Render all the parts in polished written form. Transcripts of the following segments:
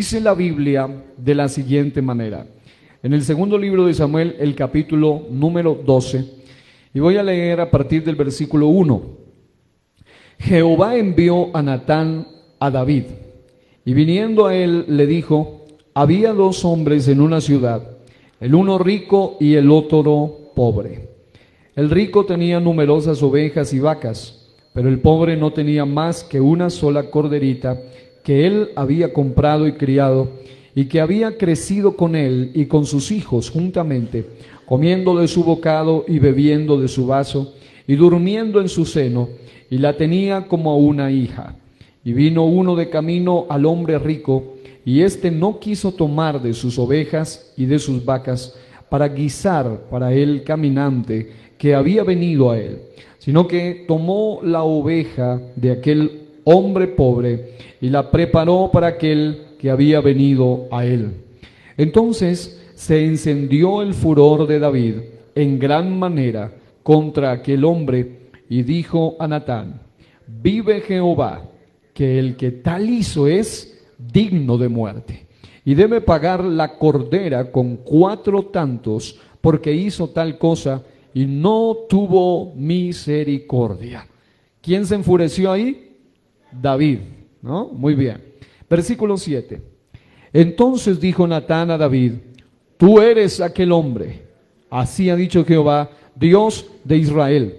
Dice la Biblia de la siguiente manera. En el segundo libro de Samuel, el capítulo número 12, y voy a leer a partir del versículo 1. Jehová envió a Natán a David, y viniendo a él le dijo: había dos hombres en una ciudad, el uno rico y el otro pobre. El rico tenía numerosas ovejas y vacas, pero el pobre no tenía más que una sola corderita que él había comprado y criado, y que había crecido con él y con sus hijos juntamente, comiendo de su bocado y bebiendo de su vaso, y durmiendo en su seno, y la tenía como a una hija. Y vino uno de camino al hombre rico, y éste no quiso tomar de sus ovejas y de sus vacas para guisar para el caminante que había venido a él, sino que tomó la oveja de aquel hombre pobre y la preparó para aquel que había venido a él. Entonces se encendió el furor de David en gran manera contra aquel hombre, y dijo a Natán: vive Jehová, que el que tal hizo es digno de muerte, y debe pagar la cordera con 4 tantos, porque hizo tal cosa y no tuvo misericordia. ¿Quién se enfureció ahí? David, ¿no? Muy bien. Versículo 7. Entonces dijo Natán a David: tú eres aquel hombre. Así ha dicho Jehová, Dios de Israel: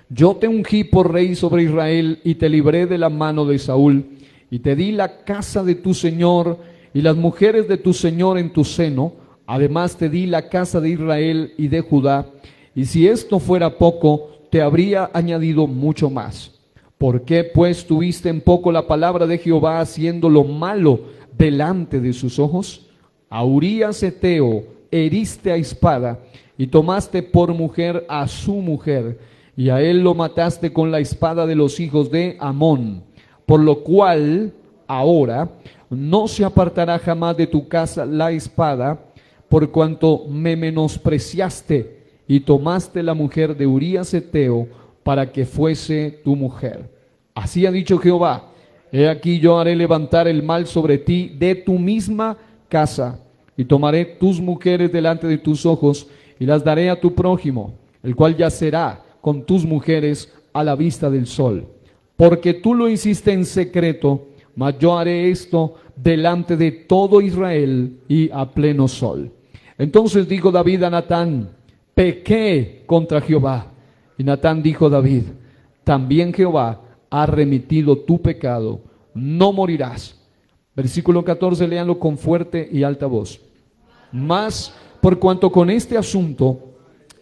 yo te ungí por rey sobre Israel y te libré de la mano de Saúl, y te di la casa de tu señor y las mujeres de tu señor en tu seno. Además te di la casa de Israel y de Judá, y si esto fuera poco, te habría añadido mucho más. ¿Por qué pues tuviste en poco la palabra de Jehová, haciendo lo malo delante de sus ojos? A Urías Heteo heriste a espada, y tomaste por mujer a su mujer, y a él lo mataste con la espada de los hijos de Amón. Por lo cual ahora no se apartará jamás de tu casa la espada, por cuanto me menospreciaste y tomaste la mujer de Urías Heteo para que fuese tu mujer. Así ha dicho Jehová: he aquí yo haré levantar el mal sobre ti de tu misma casa, y tomaré tus mujeres delante de tus ojos, y las daré a tu prójimo, el cual yacerá con tus mujeres a la vista del sol. Porque tú lo hiciste en secreto, mas yo haré esto delante de todo Israel y a pleno sol. Entonces dijo David a Natán: pequé contra Jehová. Y Natán dijo a David: también Jehová ha remitido tu pecado, no morirás. Versículo 14, léanlo con fuerte y alta voz. Mas por cuanto con este asunto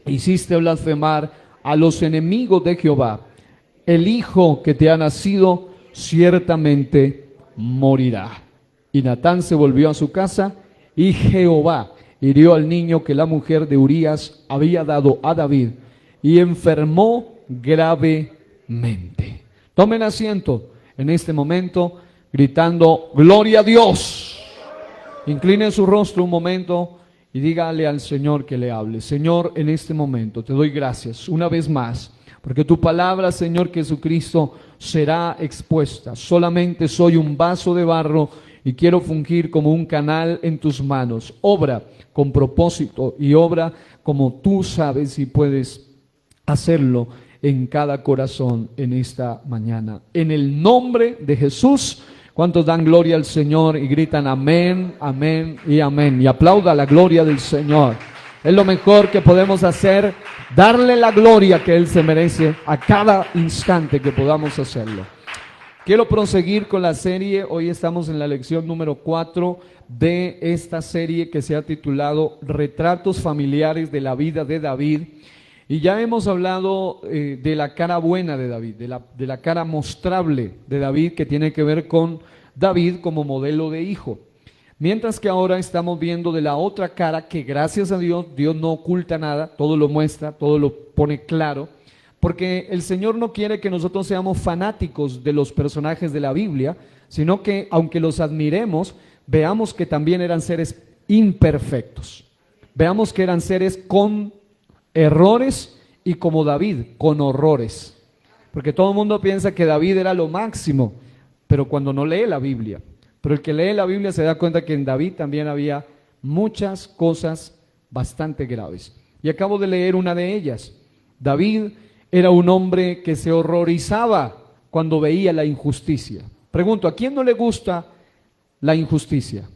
hiciste blasfemar a los enemigos de Jehová, el hijo que te ha nacido ciertamente morirá. Y Natán se volvió a su casa, y Jehová hirió al niño que la mujer de Urías había dado a David, y enfermó gravemente. Tomen asiento en este momento, gritando: gloria a Dios. Incline su rostro un momento y dígale al Señor que le hable. Señor, en este momento te doy gracias una vez más, porque tu palabra, Señor Jesucristo, será expuesta. Solamente soy un vaso de barro y quiero fungir como un canal en tus manos. Obra con propósito y obra como tú sabes y puedes hacerlo en cada corazón en esta mañana. En el nombre de Jesús. ¿Cuántos dan gloria al Señor y gritan amén, amén y amén? Y aplauda la gloria del Señor. Es lo mejor que podemos hacer, darle la gloria que Él se merece a cada instante que podamos hacerlo. Quiero proseguir con la serie. Hoy estamos en la lección número 4 de esta serie que se ha titulado Retratos familiares de la vida de David. Y ya hemos hablado de la cara buena de David, de la cara mostrable de David, que tiene que ver con David como modelo de hijo. Mientras que ahora estamos viendo de la otra cara, que gracias a Dios, Dios no oculta nada, todo lo muestra, todo lo pone claro, porque el Señor no quiere que nosotros seamos fanáticos de los personajes de la Biblia, sino que aunque los admiremos, veamos que también eran seres imperfectos, veamos que eran seres con errores y, como David, con horrores, porque todo el mundo piensa que David era lo máximo, pero cuando no lee la Biblia, Pero el que lee la Biblia se da cuenta que en David también había muchas cosas bastante graves. Y acabo de leer una de ellas. David era un hombre que se horrorizaba cuando veía la injusticia. Pregunto, ¿a quién no le gusta la injusticia?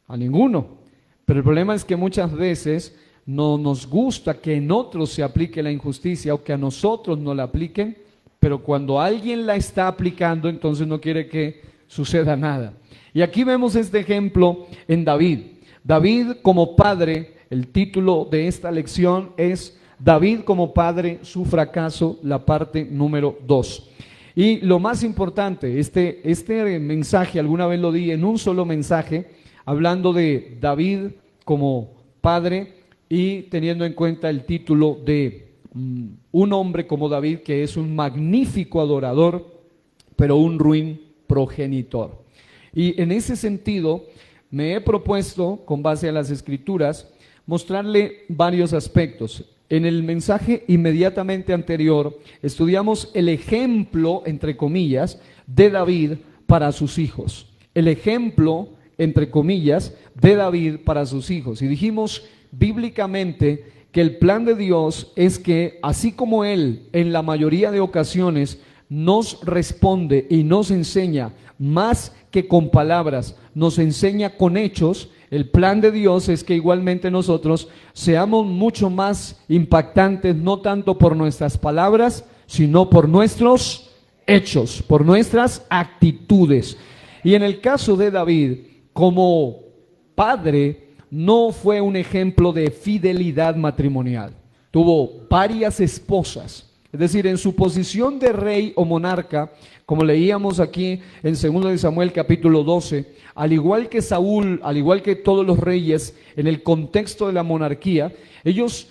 A ninguno. Pero el problema es que muchas veces no nos gusta que en otros se aplique la injusticia o que a nosotros no la apliquen, pero cuando alguien la está aplicando, entonces no quiere que suceda nada. Y aquí vemos este ejemplo en David. David como padre, el título de esta lección es David como padre, su fracaso, la parte número 2. Y lo más importante, este mensaje, alguna vez lo di en un solo mensaje, hablando de David como padre y teniendo en cuenta el título de un hombre como David, que es un magnífico adorador, pero un ruin progenitor. Y en ese sentido, me he propuesto, con base a las Escrituras, mostrarle varios aspectos. En el mensaje inmediatamente anterior, estudiamos el ejemplo, entre comillas, de David para sus hijos. El ejemplo, entre comillas, de David para sus hijos. Y dijimos bíblicamente que el plan de Dios es que, así como Él en la mayoría de ocasiones nos responde y nos enseña más que con palabras, nos enseña con hechos, el plan de Dios es que igualmente nosotros seamos mucho más impactantes, no tanto por nuestras palabras, sino por nuestros hechos, por nuestras actitudes. Y en el caso de David, como padre, no fue un ejemplo de fidelidad matrimonial. Tuvo varias esposas. Es decir, en su posición de rey o monarca, como leíamos aquí en 2 de Samuel capítulo 12, al igual que Saúl, al igual que todos los reyes, en el contexto de la monarquía, ellos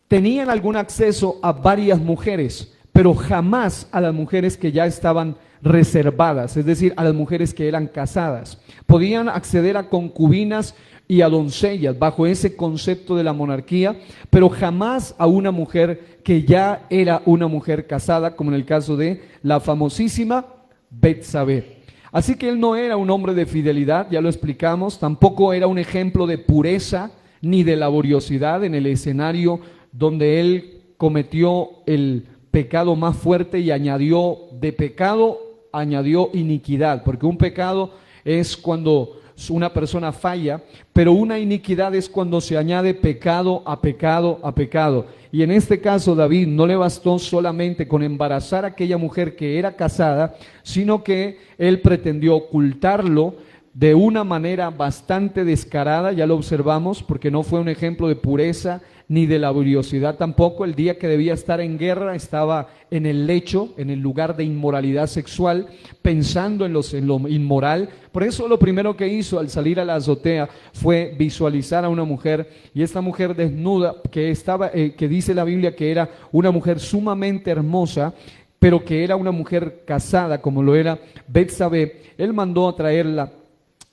tenían algún acceso a varias mujeres, pero jamás a las mujeres que ya estaban reservadas, es decir, a las mujeres que eran casadas. Podían acceder a concubinas y a doncellas bajo ese concepto de la monarquía, pero jamás a una mujer que ya era una mujer casada, como en el caso de la famosísima Betsabé. Así que él no era un hombre de fidelidad, ya lo explicamos, tampoco era un ejemplo de pureza ni de laboriosidad en el escenario donde él cometió el pecado más fuerte y añadió de pecado, añadió iniquidad, porque un pecado es cuando una persona falla, pero una iniquidad es cuando se añade pecado a pecado a pecado. Y en este caso David no le bastó solamente con embarazar a aquella mujer que era casada, sino que él pretendió ocultarlo de una manera bastante descarada, ya lo observamos, porque no fue un ejemplo de pureza ni de laboriosidad tampoco. El día que debía estar en guerra estaba en el lecho, en el lugar de inmoralidad sexual, pensando en lo inmoral. Por eso lo primero que hizo al salir a la azotea fue visualizar a una mujer, y esta mujer desnuda, que dice la Biblia que era una mujer sumamente hermosa, pero que era una mujer casada, como lo era Betsabé. Él mandó a traerla,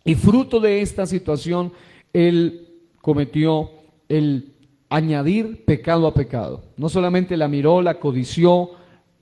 y fruto de esta situación, él cometió el añadir pecado a pecado. No solamente la miró, la codició,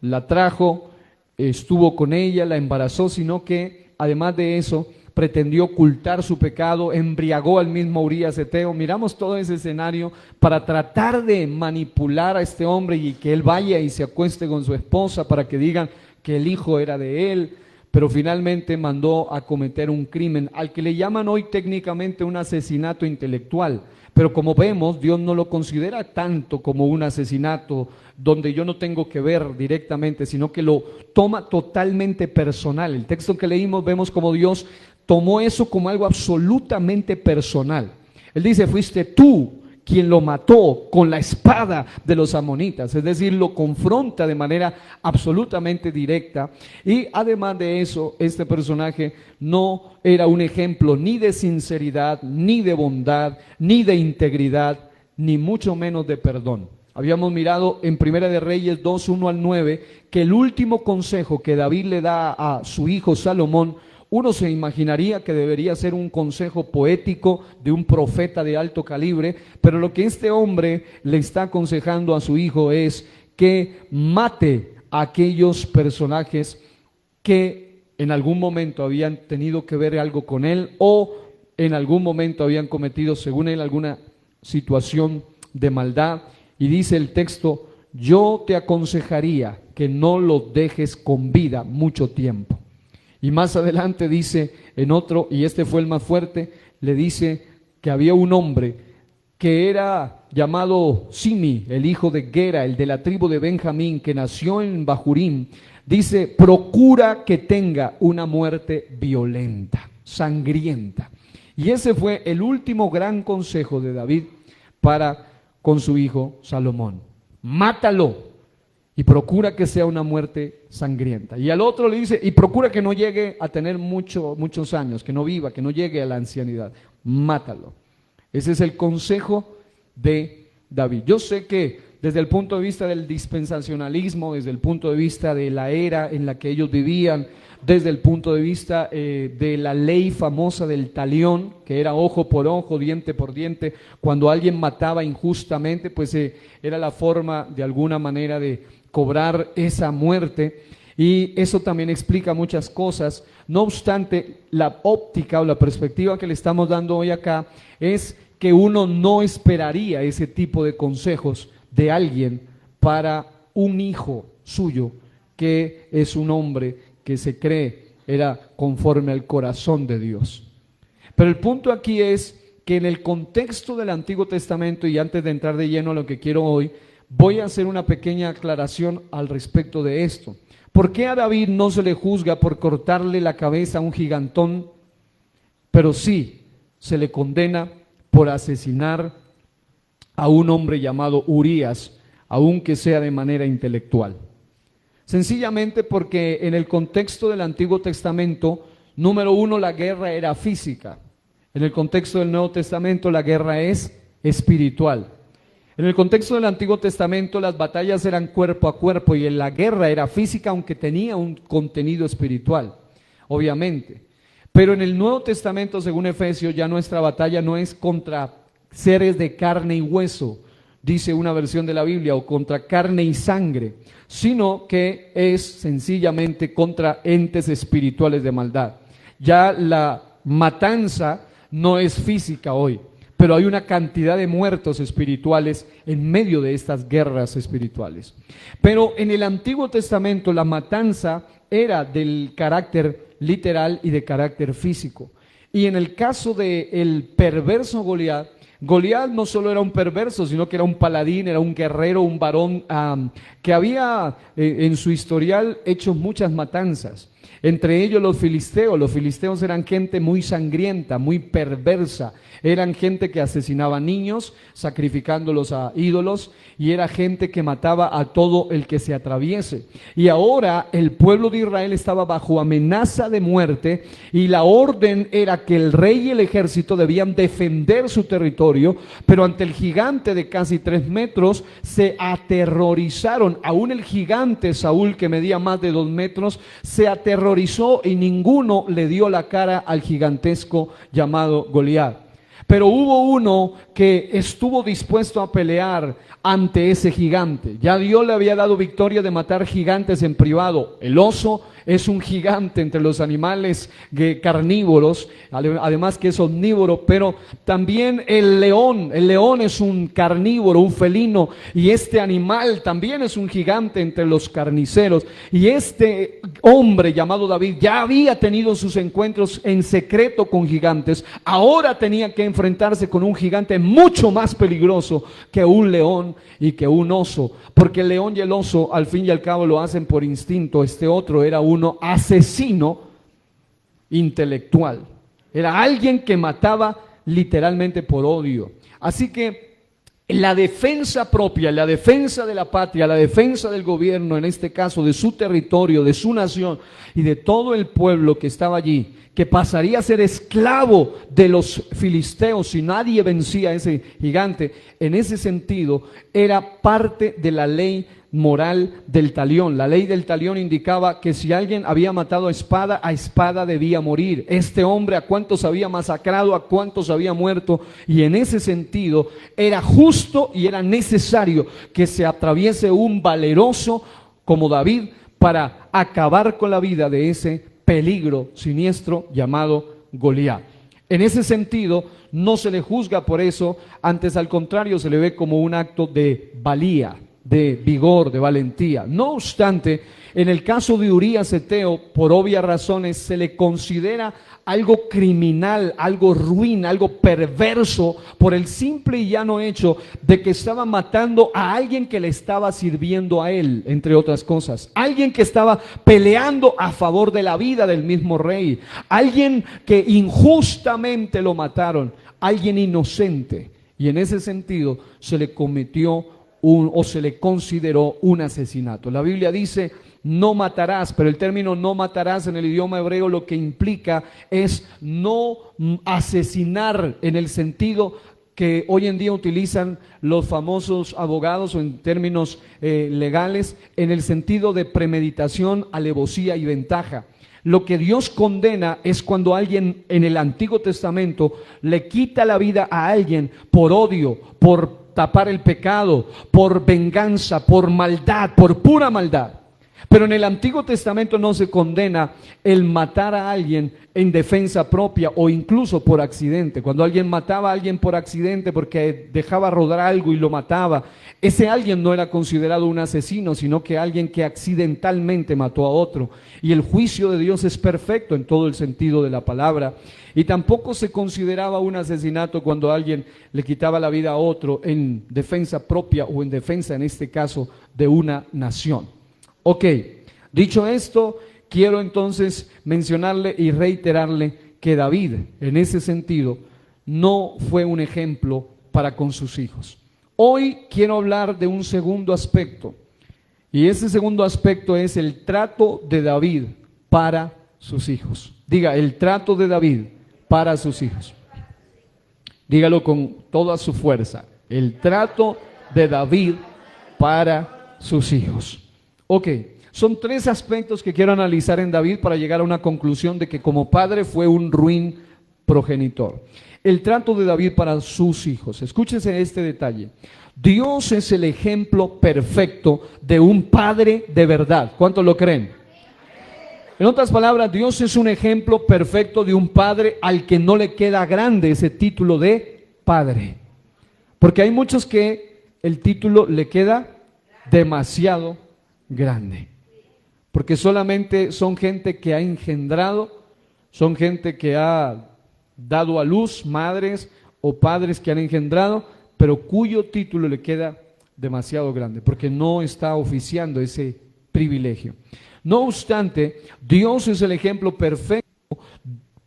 la trajo, estuvo con ella, la embarazó, sino que además de eso pretendió ocultar su pecado, embriagó al mismo Urías Eteo. Miramos todo ese escenario para tratar de manipular a este hombre y que él vaya y se acueste con su esposa para que digan que el hijo era de él. Pero finalmente mandó a cometer un crimen al que le llaman hoy técnicamente un asesinato intelectual. Pero como vemos, Dios no lo considera tanto como un asesinato donde yo no tengo que ver directamente, sino que lo toma totalmente personal. El texto que leímos, vemos como Dios tomó eso como algo absolutamente personal. Él dice, fuiste tú quien lo mató con la espada de los amonitas, es decir, lo confronta de manera absolutamente directa. Y además de eso, este personaje no era un ejemplo ni de sinceridad, ni de bondad, ni de integridad, ni mucho menos de perdón. Habíamos mirado en Primera de Reyes 2, 1 al 9, que el último consejo que David le da a su hijo Salomón, uno se imaginaría que debería ser un consejo poético de un profeta de alto calibre, pero lo que este hombre le está aconsejando a su hijo es que mate a aquellos personajes que en algún momento habían tenido que ver algo con él o en algún momento habían cometido, según él, alguna situación de maldad. Y dice el texto: yo te aconsejaría que no lo dejes con vida mucho tiempo. Y más adelante dice en otro, y este fue el más fuerte, le dice que había un hombre que era llamado Simi, el hijo de Gera, el de la tribu de Benjamín, que nació en Bahurim. Dice: procura que tenga una muerte violenta, sangrienta. Y ese fue el último gran consejo de David para con su hijo Salomón: mátalo y procura que sea una muerte sangrienta. Y al otro le dice: y procura que no llegue a tener muchos años, que no viva, que no llegue a la ancianidad. Mátalo. Ese es el consejo de David. Yo sé que desde el punto de vista del dispensacionalismo, desde el punto de vista de la era en la que ellos vivían, desde el punto de vista de la ley famosa del talión, que era ojo por ojo, diente por diente, cuando alguien mataba injustamente, pues era la forma de alguna manera de cobrar esa muerte, y eso también explica muchas cosas. No obstante, la óptica o la perspectiva que le estamos dando hoy acá es que uno no esperaría ese tipo de consejos de alguien para un hijo suyo, que es un hombre que se cree era conforme al corazón de Dios. Pero el punto aquí es que en el contexto del Antiguo Testamento, y antes de entrar de lleno a lo que quiero hoy, voy a hacer una pequeña aclaración al respecto de esto. ¿Por qué a David no se le juzga por cortarle la cabeza a un gigantón, pero sí se le condena por asesinar a un hombre llamado Urías, aunque sea de manera intelectual? Sencillamente porque en el contexto del Antiguo Testamento, número uno, la guerra era física. En el contexto del Nuevo Testamento, la guerra es espiritual. En el contexto del Antiguo Testamento, las batallas eran cuerpo a cuerpo y la guerra era física, aunque tenía un contenido espiritual, obviamente. Pero en el Nuevo Testamento, según Efesios, ya nuestra batalla no es contra seres de carne y hueso, dice una versión de la Biblia, o contra carne y sangre, sino que es sencillamente contra entes espirituales de maldad. Ya la matanza no es física hoy, pero hay una cantidad de muertos espirituales en medio de estas guerras espirituales. Pero en el Antiguo Testamento la matanza era del carácter literal y de carácter físico. Y en el caso del perverso Goliat, Goliat no solo era un perverso, sino que era un paladín, era un guerrero, un varón que había en su historial hecho muchas matanzas. Entre ellos los filisteos. Los filisteos eran gente muy sangrienta, muy perversa. Eran gente que asesinaba niños, sacrificándolos a ídolos, y era gente que mataba a todo el que se atraviese. Y ahora el pueblo de Israel estaba bajo amenaza de muerte, y la orden era que el rey y el ejército debían defender su territorio, pero ante el gigante de casi 3 metros se aterrorizaron. Aún el gigante Saúl, que medía más de 2 metros, se aterrorizó y ninguno le dio la cara al gigantesco llamado Goliat. Pero hubo uno que estuvo dispuesto a pelear ante ese gigante. Ya Dios le había dado victoria de matar gigantes en privado. El oso es un gigante entre los animales carnívoros, además que es omnívoro, pero también el león es un carnívoro, un felino, y este animal también es un gigante entre los carniceros. Y este hombre llamado David ya había tenido sus encuentros en secreto con gigantes, ahora tenía que enfrentarse con un gigante mucho más peligroso que un león y que un oso, porque el león y el oso al fin y al cabo lo hacen por instinto. Este otro era uno asesino intelectual, era alguien que mataba literalmente por odio. Así que la defensa propia, la defensa de la patria, la defensa del gobierno, en este caso de su territorio, de su nación y de todo el pueblo que estaba allí, que pasaría a ser esclavo de los filisteos si nadie vencía a ese gigante, en ese sentido era parte de la ley moral del talión. La ley del talión indicaba que si alguien había matado a espada debía morir. Este hombre, a cuántos había masacrado, a cuántos había muerto, y en ese sentido era justo y era necesario que se atraviese un valeroso como David para acabar con la vida de ese peligro siniestro llamado Goliat. En ese sentido, no se le juzga por eso, antes al contrario se le ve como un acto de valía, de vigor, de valentía. No obstante, en el caso de Urías Eteo, por obvias razones, se le considera algo criminal, algo ruin, algo perverso, por el simple y llano hecho de que estaba matando a alguien que le estaba sirviendo a él, entre otras cosas. Alguien que estaba peleando a favor de la vida del mismo rey. Alguien que injustamente lo mataron. Alguien inocente. Y en ese sentido se le cometió o se le consideró un asesinato. La Biblia dice: no matarás, pero el término no matarás en el idioma hebreo lo que implica es no asesinar, en el sentido que hoy en día utilizan los famosos abogados o en términos legales, en el sentido de premeditación, alevosía y ventaja. Lo que Dios condena es cuando alguien en el Antiguo Testamento le quita la vida a alguien por odio, por tapar el pecado, por venganza, por maldad, por pura maldad. Pero en el Antiguo Testamento no se condena el matar a alguien en defensa propia o incluso por accidente. Cuando alguien mataba a alguien por accidente porque dejaba rodar algo y lo mataba, ese alguien no era considerado un asesino, sino que alguien que accidentalmente mató a otro. Y el juicio de Dios es perfecto en todo el sentido de la palabra. Y tampoco se consideraba un asesinato cuando alguien le quitaba la vida a otro en defensa propia o en defensa, en este caso, de una nación. Ok, dicho esto, quiero entonces mencionarle y reiterarle que David, en ese sentido, no fue un ejemplo para con sus hijos. Hoy quiero hablar de un segundo aspecto, y ese segundo aspecto es el trato de David para sus hijos. Diga, el trato de David para sus hijos. Dígalo con toda su fuerza, el trato de David para sus hijos. Ok, son tres aspectos que quiero analizar en David para llegar a una conclusión de que como padre fue un ruin progenitor. El trato de David para sus hijos. Escúchense este detalle. Dios es el ejemplo perfecto de un padre de verdad. ¿Cuántos lo creen? En otras palabras, Dios es un ejemplo perfecto de un padre al que no le queda grande ese título de padre. Porque hay muchos que el título le queda demasiado grande, porque solamente son gente que ha engendrado, son gente que ha dado a luz, madres o padres que han engendrado, pero cuyo título le queda demasiado grande, porque no está oficiando ese privilegio. No obstante, Dios es el ejemplo perfecto,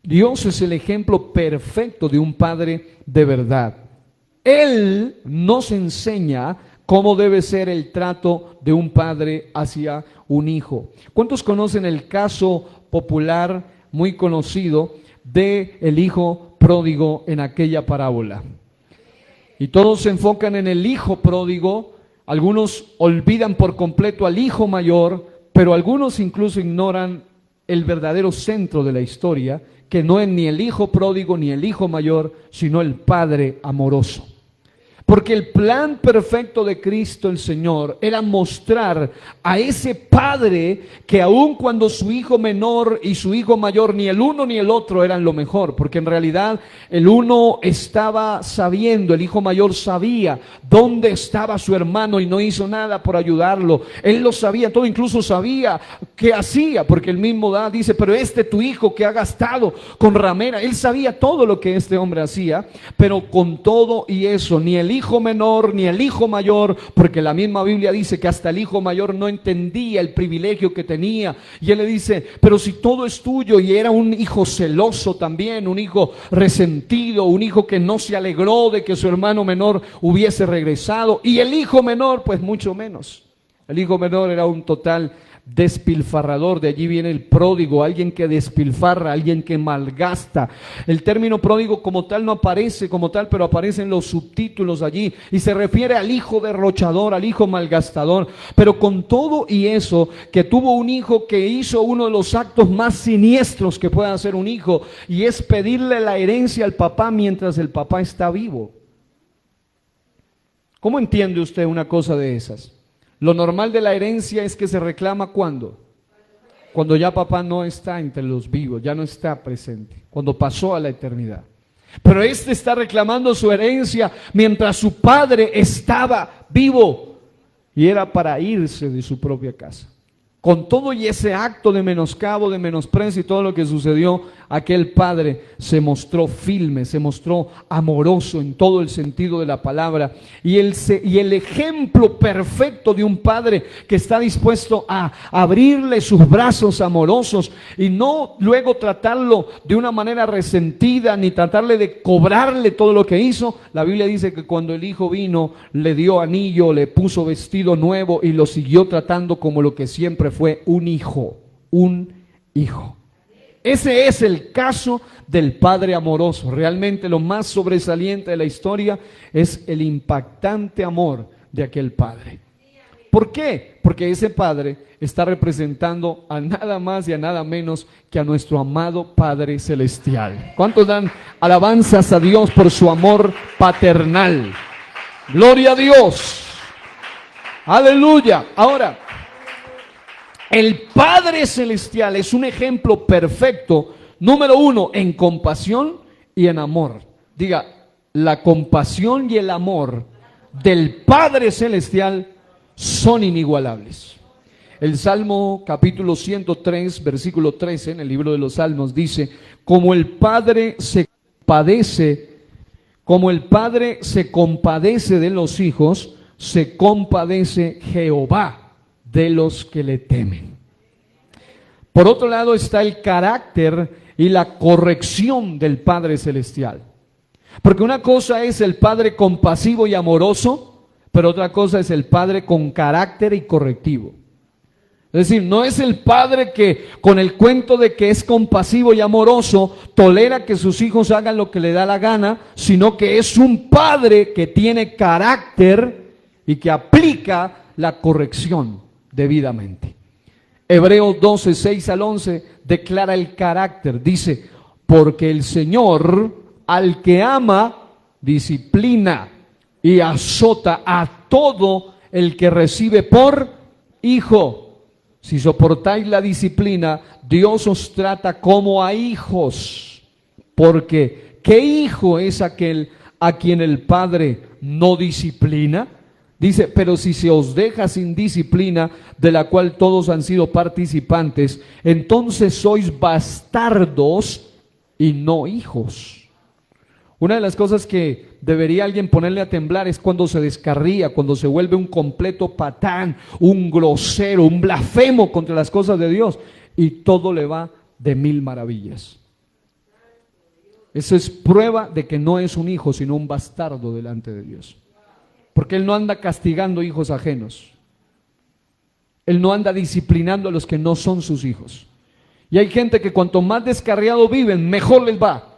Dios es el ejemplo perfecto de un padre de verdad. Él nos enseña cómo debe ser el trato de un padre hacia un hijo. ¿Cuántos conocen el caso popular, muy conocido, de el hijo pródigo en aquella parábola? Y todos se enfocan en el hijo pródigo, algunos olvidan por completo al hijo mayor, pero algunos incluso ignoran el verdadero centro de la historia, que no es ni el hijo pródigo ni el hijo mayor, sino el padre amoroso. Porque el plan perfecto de Cristo el Señor era mostrar a ese padre que aun cuando su hijo menor y su hijo mayor, ni el uno ni el otro eran lo mejor, porque en realidad el uno estaba sabiendo, el hijo mayor sabía dónde estaba su hermano y no hizo nada por ayudarlo. Él lo sabía todo, incluso sabía qué hacía, porque el mismo dice, pero tu hijo que ha gastado con ramera, él sabía todo lo que este hombre hacía, pero con todo y eso, ni el hijo menor ni el hijo mayor, porque la misma Biblia dice que hasta el hijo mayor no entendía el privilegio que tenía, y él le dice, pero si todo es tuyo, y era un hijo celoso también, un hijo resentido, un hijo que no se alegró de que su hermano menor hubiese regresado, y el hijo menor pues mucho menos. El hijo menor era un total despilfarrador, de allí viene el pródigo, alguien que despilfarra, alguien que malgasta. El término pródigo como tal no aparece como tal, pero aparecen los subtítulos allí y se refiere al hijo derrochador, al hijo malgastador. Pero con todo y eso, que tuvo un hijo que hizo uno de los actos más siniestros que puede hacer un hijo, y es pedirle la herencia al papá mientras el papá está vivo. ¿Cómo entiende usted una cosa de esas? Lo normal de la herencia es que se reclama ¿cuándo? cuando ya papá no está entre los vivos, ya no está presente, cuando pasó a la eternidad. Pero este está reclamando su herencia mientras su padre estaba vivo y era para irse de su propia casa. Con todo y ese acto de menoscabo, de menosprecio y todo lo que sucedió, aquel padre se mostró firme, se mostró amoroso en todo el sentido de la palabra. Y el ejemplo perfecto de un padre que está dispuesto a abrirle sus brazos amorosos y no luego tratarlo de una manera resentida, ni tratarle de cobrarle todo lo que hizo. La Biblia dice que cuando el hijo vino, le dio anillo, le puso vestido nuevo y lo siguió tratando como lo que siempre fue, un hijo, un hijo. Ese es el caso del padre amoroso. Realmente lo más sobresaliente de la historia es el impactante amor de aquel padre. ¿Por qué? Porque ese padre está representando a nada más y a nada menos que a nuestro amado Padre Celestial. ¿Cuántos dan alabanzas a Dios por su amor paternal? Gloria a Dios. Aleluya. Ahora, el Padre Celestial es un ejemplo perfecto, número uno, en compasión y en amor. Diga, la compasión y el amor del Padre Celestial son inigualables. El Salmo capítulo 103, versículo 13, en el libro de los Salmos, dice: como el Padre se compadece de los hijos, se compadece Jehová de los que le temen. Por otro lado está el carácter y la corrección del Padre Celestial. Porque una cosa es el Padre compasivo y amoroso, pero otra cosa es el Padre con carácter y correctivo. Es decir, no es el Padre que con el cuento de que es compasivo y amoroso tolera que sus hijos hagan lo que le da la gana, sino que es un Padre que tiene carácter y que aplica la corrección debidamente. Hebreos 12, 6 al 11 declara el carácter. Dice: porque el Señor al que ama disciplina y azota a todo el que recibe por hijo. Si soportáis la disciplina, Dios os trata como a hijos. Porque ¿qué hijo es aquel a quien el Padre no disciplina? Dice: pero si se os deja sin disciplina, de la cual todos han sido participantes, entonces sois bastardos y no hijos. Una de las cosas que debería alguien ponerle a temblar es cuando se descarría, cuando se vuelve un completo patán, un grosero, un blasfemo contra las cosas de Dios, y todo le va de mil maravillas. Eso es prueba de que no es un hijo, sino un bastardo delante de Dios. Porque Él no anda castigando hijos ajenos. Él no anda disciplinando a los que no son sus hijos. Y hay gente que cuanto más descarriado viven, mejor les va.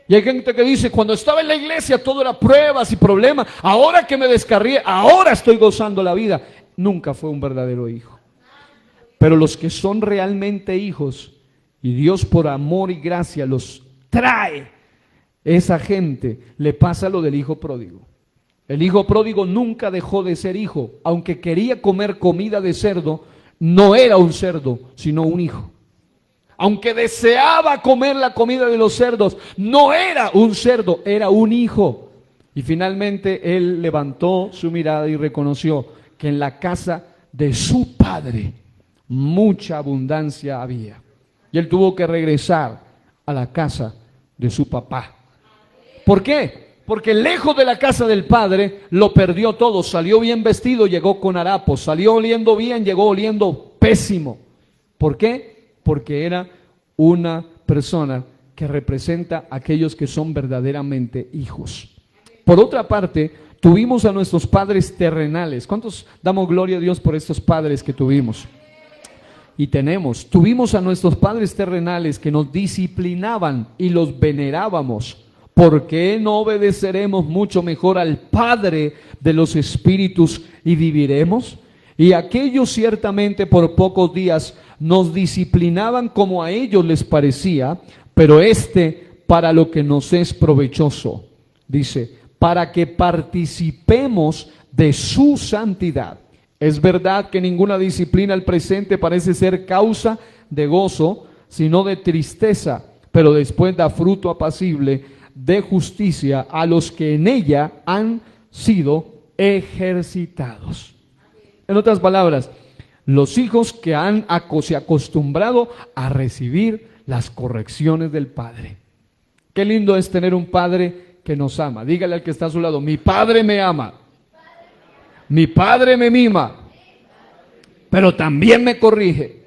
Y hay gente que dice: cuando estaba en la iglesia todo era pruebas y problemas, ahora que me descarrié, ahora estoy gozando la vida. Nunca fue un verdadero hijo. Pero los que son realmente hijos, y Dios por amor y gracia los trae, esa gente le pasa lo del hijo pródigo. El hijo pródigo nunca dejó de ser hijo. Aunque quería comer comida de cerdo, no era un cerdo, sino un hijo. Aunque deseaba comer la comida de los cerdos, no era un cerdo, era un hijo. Y finalmente él levantó su mirada y reconoció que en la casa de su padre mucha abundancia había. Y él tuvo que regresar a la casa de su papá. ¿Por qué? Porque lejos de la casa del padre lo perdió todo. Salió bien vestido, llegó con harapos. Salió oliendo bien, llegó oliendo pésimo. ¿Por qué? Porque era una persona que representa a aquellos que son verdaderamente hijos. Por otra parte, tuvimos a nuestros padres terrenales. ¿Cuántos damos gloria a Dios por estos padres que tuvimos? Y tuvimos a nuestros padres terrenales que nos disciplinaban y los venerábamos. ¿Por qué no obedeceremos mucho mejor al Padre de los espíritus y viviremos? Y aquellos ciertamente por pocos días nos disciplinaban como a ellos les parecía, pero para lo que nos es provechoso. Dice: para que participemos de su santidad. Es verdad que ninguna disciplina al presente parece ser causa de gozo, sino de tristeza, pero después da fruto apacible de justicia a los que en ella han sido ejercitados. En otras palabras, los hijos que se acostumbrado a recibir las correcciones del Padre. Qué lindo es tener un Padre que nos ama. Dígale al que está a su lado: mi Padre me ama, mi Padre me mima, pero también me corrige,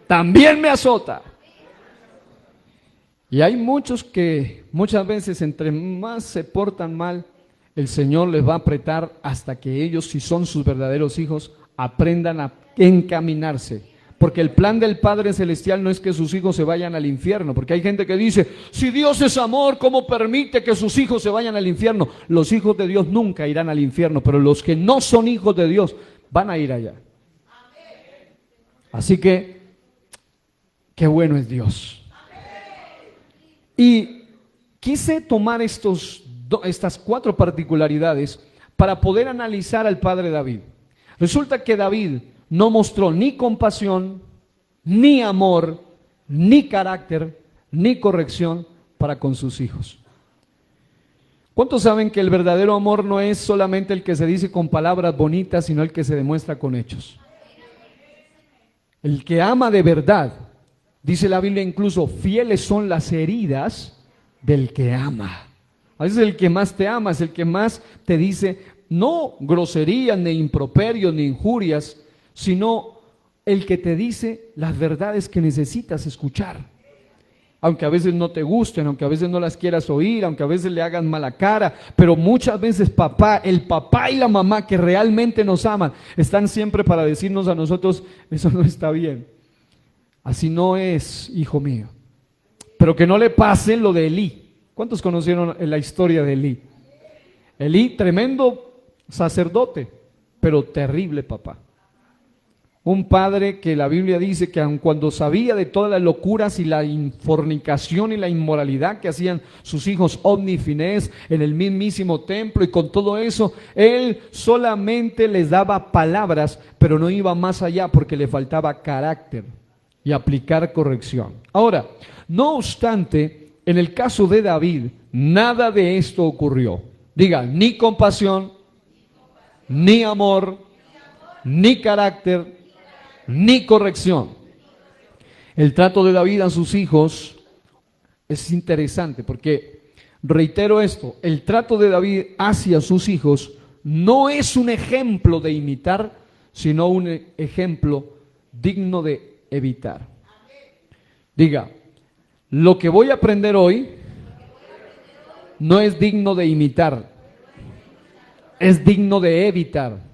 también me azota. Y hay muchos que muchas veces, entre más se portan mal, el Señor les va a apretar hasta que ellos, si son sus verdaderos hijos, aprendan a encaminarse. Porque el plan del Padre Celestial no es que sus hijos se vayan al infierno, porque hay gente que dice: si Dios es amor, ¿cómo permite que sus hijos se vayan al infierno? Los hijos de Dios nunca irán al infierno, pero los que no son hijos de Dios van a ir allá. Así que, qué bueno es Dios. Y quise tomar estas 4 particularidades para poder analizar al padre David. Resulta que David no mostró ni compasión, ni amor, ni carácter, ni corrección para con sus hijos. ¿Cuántos saben que el verdadero amor no es solamente el que se dice con palabras bonitas, sino el que se demuestra con hechos? El que ama de verdad, dice la Biblia incluso, fieles son las heridas del que ama. A veces el que más te ama es el que más te dice, no groserías, ni improperios, ni injurias, sino el que te dice las verdades que necesitas escuchar. Aunque a veces no te gusten, aunque a veces no las quieras oír, aunque a veces le hagan mala cara, pero muchas veces el papá y la mamá que realmente nos aman, están siempre para decirnos a nosotros: eso no está bien, así no es, hijo mío. Pero que no le pase lo de Elí. ¿Cuántos conocieron la historia de Elí? Elí, tremendo sacerdote, pero terrible papá. Un padre que la Biblia dice que aun cuando sabía de todas las locuras y la fornicación y la inmoralidad que hacían sus hijos Ofni y Finés en el mismísimo templo, y con todo eso, él solamente les daba palabras, pero no iba más allá porque le faltaba carácter y aplicar corrección. Ahora, no obstante, en el caso de David, nada de esto ocurrió. Diga, ni compasión, ni amor, ni carácter, ni corrección. El trato de David a sus hijos es interesante porque, reitero esto, el trato de David hacia sus hijos no es un ejemplo de imitar, sino un ejemplo digno de evitar. Diga, lo que voy a aprender hoy no es digno de imitar, es digno de evitar.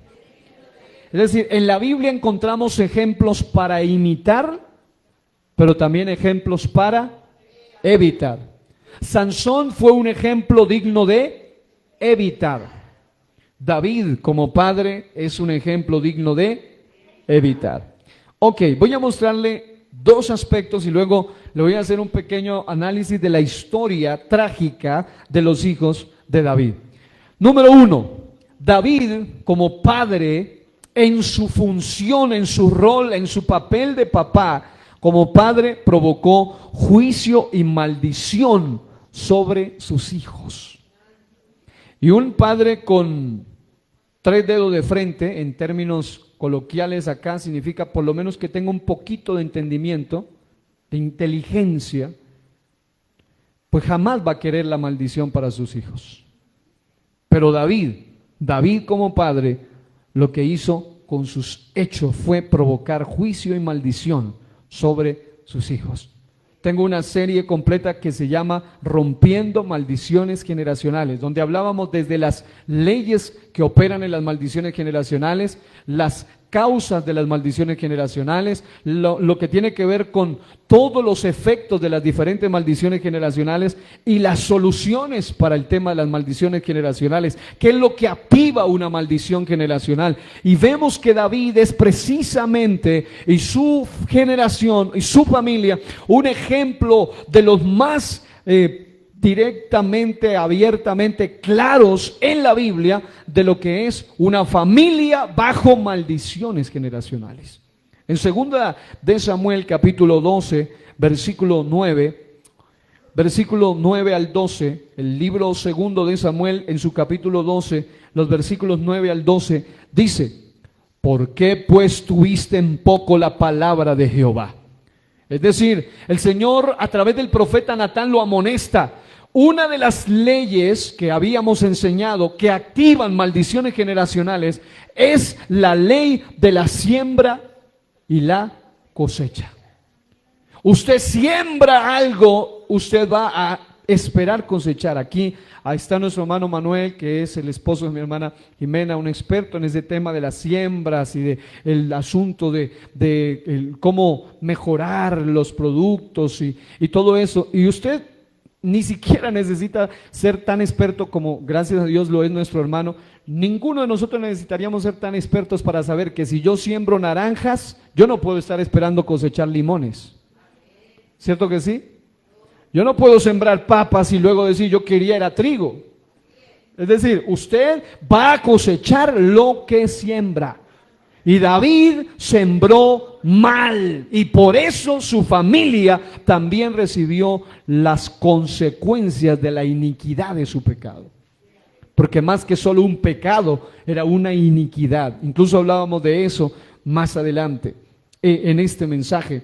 Es decir, en la Biblia encontramos ejemplos para imitar, pero también ejemplos para evitar. Sansón fue un ejemplo digno de evitar. David, como padre, es un ejemplo digno de evitar. Ok, voy a mostrarle 2 aspectos y luego le voy a hacer un pequeño análisis de la historia trágica de los hijos de David. Número 1, David, como padre, en su función, en su rol, en su papel de papá, como padre, provocó juicio y maldición sobre sus hijos. Y un padre con 3 dedos de frente, en términos coloquiales acá, significa por lo menos que tenga un poquito de entendimiento, de inteligencia, pues jamás va a querer la maldición para sus hijos. Pero David como padre, lo que hizo con sus hechos fue provocar juicio y maldición sobre sus hijos. Tengo una serie completa que se llama Rompiendo Maldiciones Generacionales, donde hablábamos desde las leyes que operan en las maldiciones generacionales, las causas de las maldiciones generacionales, lo que tiene que ver con todos los efectos de las diferentes maldiciones generacionales y las soluciones para el tema de las maldiciones generacionales, qué es lo que activa una maldición generacional. Y vemos que David es precisamente, y su generación y su familia, un ejemplo de los más directamente, abiertamente claros en la Biblia de lo que es una familia bajo maldiciones generacionales. En segunda de Samuel capítulo 12, versículo 9 al 12, el libro segundo de Samuel en su capítulo 12, los versículos 9 al 12, dice: ¿por qué pues tuviste en poco la palabra de Jehová? Es decir, el Señor a través del profeta Natán lo amonesta. Una de las leyes que habíamos enseñado que activan maldiciones generacionales es la ley de la siembra y la cosecha. Usted siembra algo, usted va a esperar cosechar. Aquí está nuestro hermano Manuel, que es el esposo de mi hermana Jimena, un experto en ese tema de las siembras y de el asunto de cómo mejorar los productos y todo eso. Y usted ni siquiera necesita ser tan experto como, gracias a Dios, lo es nuestro hermano. Ninguno de nosotros necesitaríamos ser tan expertos para saber que si yo siembro naranjas, yo no puedo estar esperando cosechar limones. ¿Cierto que sí? Yo no puedo sembrar papas y luego decir yo quería era trigo. Es decir, usted va a cosechar lo que siembra. Y David sembró mal y por eso su familia también recibió las consecuencias de la iniquidad de su pecado. Porque más que solo un pecado, era una iniquidad. Incluso hablábamos de eso más adelante en este mensaje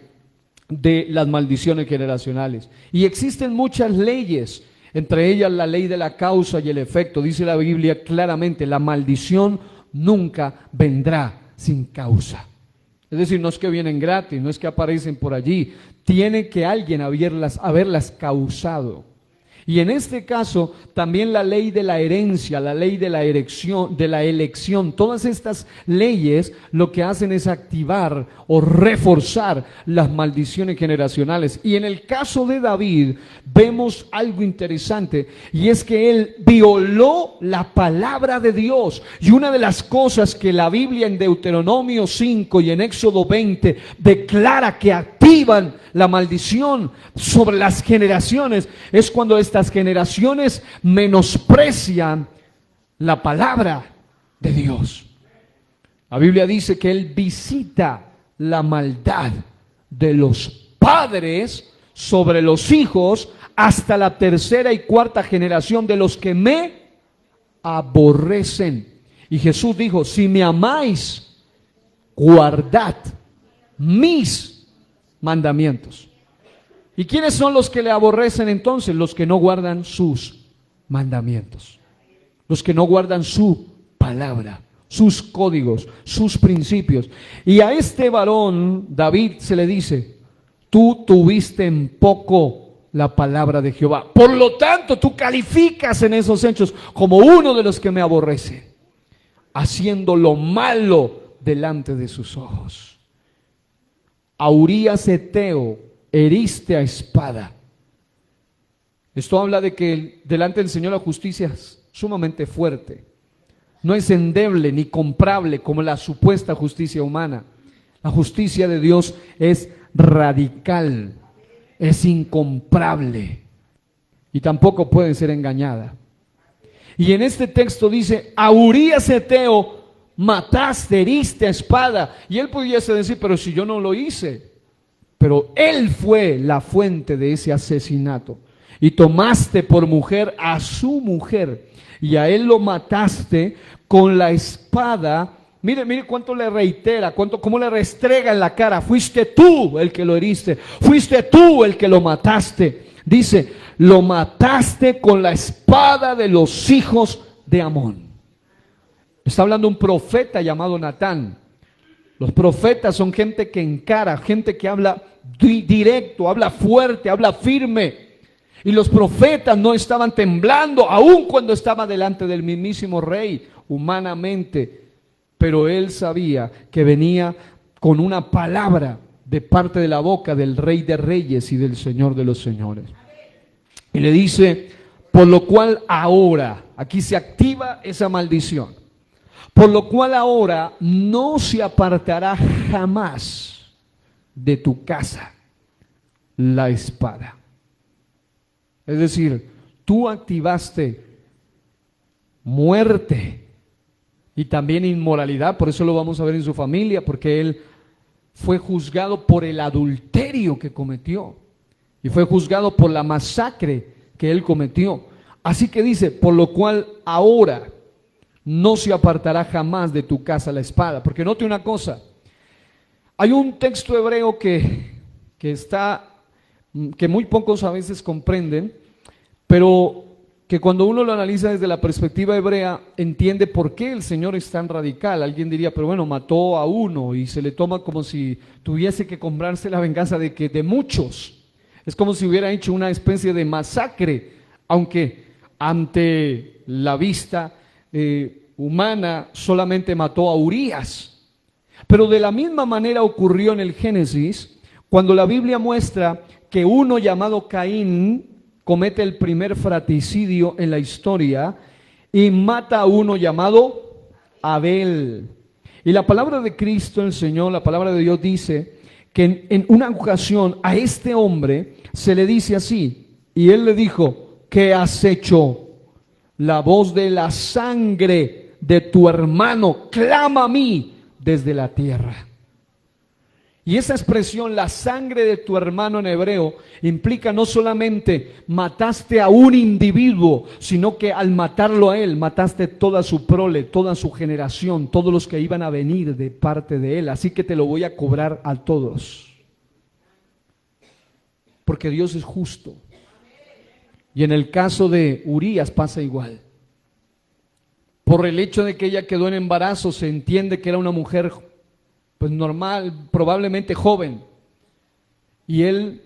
de las maldiciones generacionales. Y existen muchas leyes, entre ellas la ley de la causa y el efecto. Dice la Biblia claramente: la maldición nunca vendrá sin causa. Es decir, no es que vienen gratis, no es que aparecen por allí, tiene que alguien haberlas causado. Y en este caso, también la ley de la herencia, la ley de la elección, todas estas leyes lo que hacen es activar o reforzar las maldiciones generacionales. Y en el caso de David, vemos algo interesante, y es que él violó la palabra de Dios. Y una de las cosas que la Biblia en Deuteronomio 5 y en Éxodo 20 declara que activan la maldición sobre las generaciones es cuando estas generaciones menosprecian la palabra de Dios. La Biblia dice que Él visita la maldad de los padres sobre los hijos hasta la tercera y cuarta generación de los que me aborrecen. Y Jesús dijo: si me amáis, guardad mis mandamientos. ¿Y quiénes son los que le aborrecen entonces? Los que no guardan sus mandamientos, los que no guardan su palabra, sus códigos, sus principios. Y a este varón David se le dice: tú tuviste en poco la palabra de Jehová, por lo tanto tú calificas en esos hechos como uno de los que me aborrece, haciendo lo malo delante de sus ojos. A Urías Eteo heriste a espada. Esto habla de que delante del Señor la justicia es sumamente fuerte. No es endeble ni comprable como la supuesta justicia humana. La justicia de Dios es radical, es incomparable y tampoco puede ser engañada. Y en este texto dice: a Urías Eteo mataste, heriste a espada. Y él pudiese decir: pero si yo no lo hice. Pero él fue la fuente de ese asesinato. Y tomaste por mujer a su mujer, y a él lo mataste con la espada. Mire cuánto le reitera, cómo le restrega en la cara: fuiste tú el que lo heriste, fuiste tú el que lo mataste. Dice: lo mataste con la espada de los hijos de Amón. Está hablando un profeta llamado Natán. Los profetas son gente que encara, gente que habla directo, habla fuerte, habla firme. Y los profetas no estaban temblando, aun cuando estaba delante del mismísimo rey, humanamente. Pero él sabía que venía con una palabra de parte de la boca del Rey de Reyes y del Señor de los Señores. Y le dice: por lo cual ahora, aquí se activa esa maldición. Por lo cual ahora no se apartará jamás de tu casa la espada. Es decir, tú activaste muerte y también inmoralidad. Por eso lo vamos a ver en su familia, porque él fue juzgado por el adulterio que cometió y fue juzgado por la masacre que él cometió. Así que dice, por lo cual ahora no se apartará jamás de tu casa la espada. Porque note una cosa, hay un texto hebreo que muy pocos a veces comprenden, pero que cuando uno lo analiza desde la perspectiva hebrea, entiende por qué el Señor es tan radical. Alguien diría, pero bueno, mató a uno y se le toma como si tuviese que comprarse la venganza de muchos. Es como si hubiera hecho una especie de masacre, aunque ante la vista humana solamente mató a Urías. Pero de la misma manera ocurrió en el Génesis, cuando la Biblia muestra que uno llamado Caín comete el primer fratricidio en la historia y mata a uno llamado Abel. Y la palabra de Cristo, el Señor, la palabra de Dios dice que en una ocasión a este hombre se le dice así, y él le dijo, ¿qué has hecho? La voz de la sangre de tu hermano clama a mí desde la tierra. Y esa expresión, la sangre de tu hermano en hebreo, implica no solamente mataste a un individuo, sino que al matarlo a él, mataste toda su prole, toda su generación, todos los que iban a venir de parte de él. Así que te lo voy a cobrar a todos. Porque Dios es justo. Y en el caso de Urías pasa igual. Por el hecho de que ella quedó en embarazo, se entiende que era una mujer pues normal, probablemente joven, y él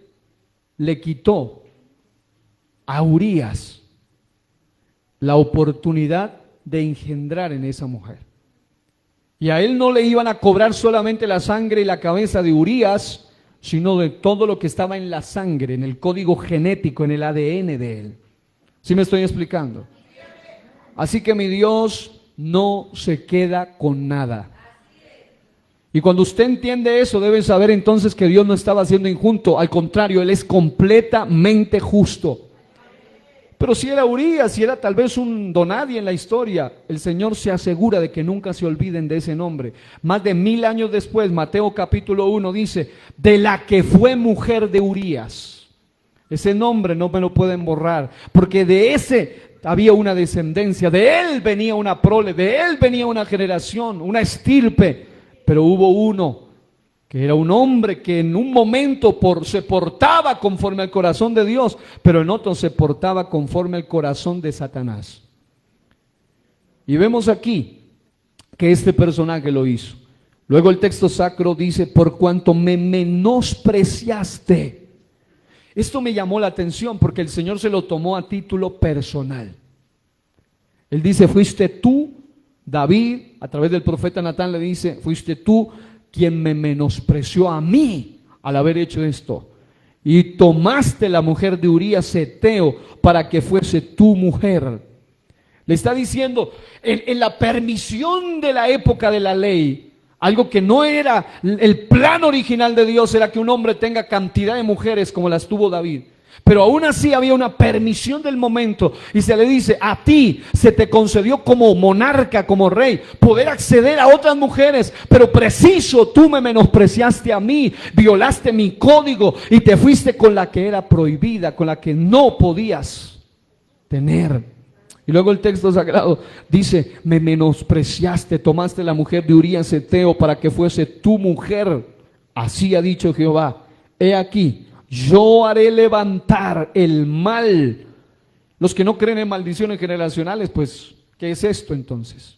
le quitó a Urías la oportunidad de engendrar en esa mujer. Y a él no le iban a cobrar solamente la sangre y la cabeza de Urías, sino de todo lo que estaba en la sangre, en el código genético, en el ADN de él. ¿Sí me estoy explicando? Así que mi Dios no se queda con nada. Y cuando usted entiende eso, debe saber entonces que Dios no estaba siendo injusto. Al contrario, Él es completamente justo. Pero si era Urías, si era tal vez un donadie en la historia, el Señor se asegura de que nunca se olviden de ese nombre. Más de 1000 años después, Mateo capítulo 1 dice, de la que fue mujer de Urías. Ese nombre no me lo pueden borrar, porque de ese había una descendencia, de él venía una prole, de él venía una generación, una estirpe. Pero hubo uno que era un hombre que en un momento se portaba conforme al corazón de Dios, pero en otro se portaba conforme al corazón de Satanás. Y vemos aquí que este personaje lo hizo. Luego el texto sacro dice, por cuanto me menospreciaste. Esto me llamó la atención porque el Señor se lo tomó a título personal. Él dice, fuiste tú, David, a través del profeta Natán le dice, fuiste tú quien me menospreció a mí al haber hecho esto. Y tomaste la mujer de Urías Heteo para que fuese tu mujer. Le está diciendo, en la permisión de la época de la ley, algo que no era el plan original de Dios, era que un hombre tenga cantidad de mujeres como las tuvo David. Pero aún así había una permisión del momento y se le dice, a ti se te concedió como monarca, como rey, poder acceder a otras mujeres, pero preciso tú me menospreciaste a mí, violaste mi código y te fuiste con la que era prohibida, con la que no podías tener. Y luego el texto sagrado dice, me menospreciaste, tomaste la mujer de Urías Heteo para que fuese tu mujer. Así ha dicho Jehová, he aquí, yo haré levantar el mal. Los que no creen en maldiciones generacionales, pues, ¿qué es esto entonces?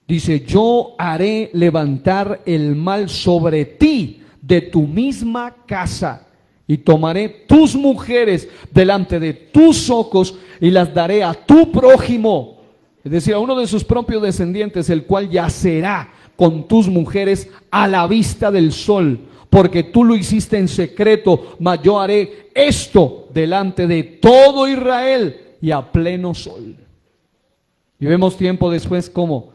Dice, yo haré levantar el mal sobre ti de tu misma casa y tomaré tus mujeres delante de tus ojos y las daré a tu prójimo, es decir, a uno de sus propios descendientes, el cual yacerá con tus mujeres a la vista del sol. Porque tú lo hiciste en secreto, mas yo haré esto delante de todo Israel y a pleno sol. Y vemos tiempo después como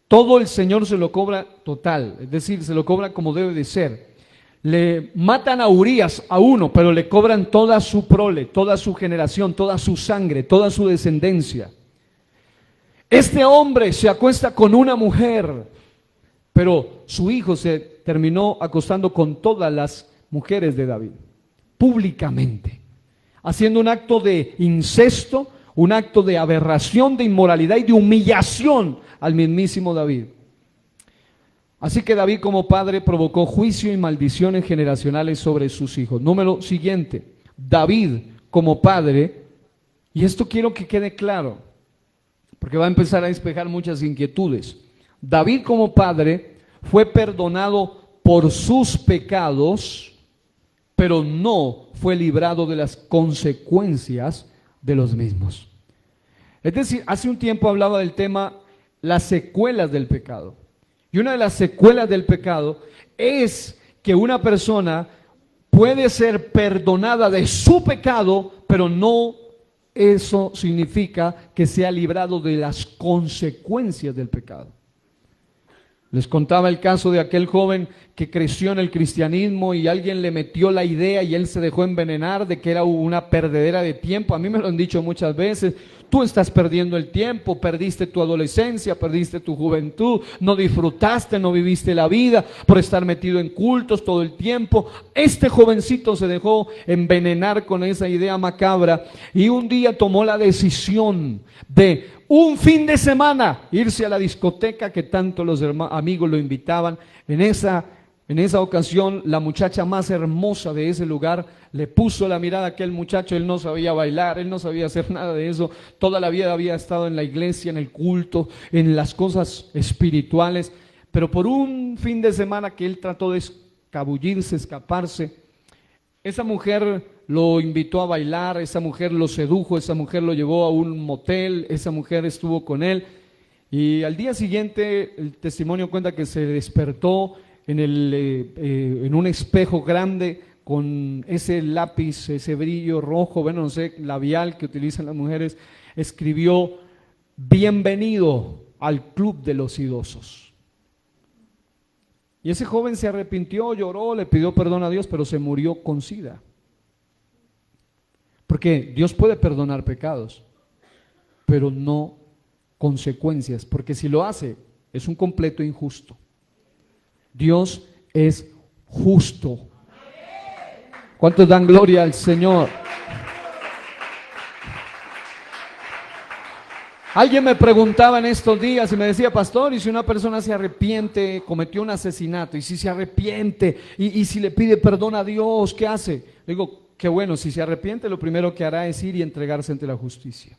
todo el Señor se lo cobra total, es decir, se lo cobra como debe de ser. Le matan a Urías, a uno, pero le cobran toda su prole, toda su generación, toda su sangre, toda su descendencia. Este hombre se acuesta con una mujer, pero su hijo se terminó acostando con todas las mujeres de David, públicamente, haciendo un acto de incesto, un acto de aberración, de inmoralidad y de humillación al mismísimo David. Así que David como padre provocó juicio y maldiciones generacionales sobre sus hijos. Número siguiente, David como padre, y esto quiero que quede claro, porque va a empezar a despejar muchas inquietudes. David como padre fue perdonado por sus pecados, pero no fue librado de las consecuencias de los mismos. Es decir, hace un tiempo hablaba del tema las secuelas del pecado. Y una de las secuelas del pecado es que una persona puede ser perdonada de su pecado, pero no eso significa que sea librado de las consecuencias del pecado. Les contaba el caso de aquel joven que creció en el cristianismo y alguien le metió la idea y él se dejó envenenar de que era una perdedera de tiempo. A mí me lo han dicho muchas veces: tú estás perdiendo el tiempo, perdiste tu adolescencia, perdiste tu juventud, no disfrutaste, no viviste la vida por estar metido en cultos todo el tiempo. Este jovencito se dejó envenenar con esa idea macabra y un día tomó la decisión de un fin de semana irse a la discoteca que tanto los amigos lo invitaban. En esa ocasión, la muchacha más hermosa de ese lugar le puso la mirada a aquel muchacho. Él no sabía bailar, él no sabía hacer nada de eso. Toda la vida había estado en la iglesia, en el culto, en las cosas espirituales. Pero por un fin de semana que él trató de escabullirse, escaparse, esa mujer lo invitó a bailar, esa mujer lo sedujo, esa mujer lo llevó a un motel, esa mujer estuvo con él. Y al día siguiente el testimonio cuenta que se despertó en un espejo grande con ese lápiz, ese brillo rojo, bueno, no sé, labial que utilizan las mujeres, escribió: bienvenido al club de los idosos. Y ese joven se arrepintió, lloró, le pidió perdón a Dios, pero se murió con SIDA. Porque Dios puede perdonar pecados, pero no consecuencias, porque si lo hace, es un completo injusto. Dios es justo. ¿Cuántos dan gloria al Señor? Alguien me preguntaba en estos días y me decía: pastor, ¿y si una persona se arrepiente, cometió un asesinato, y si se arrepiente y si le pide perdón a Dios, qué hace? Le digo: qué bueno, si se arrepiente, lo primero que hará es ir y entregarse ante la justicia.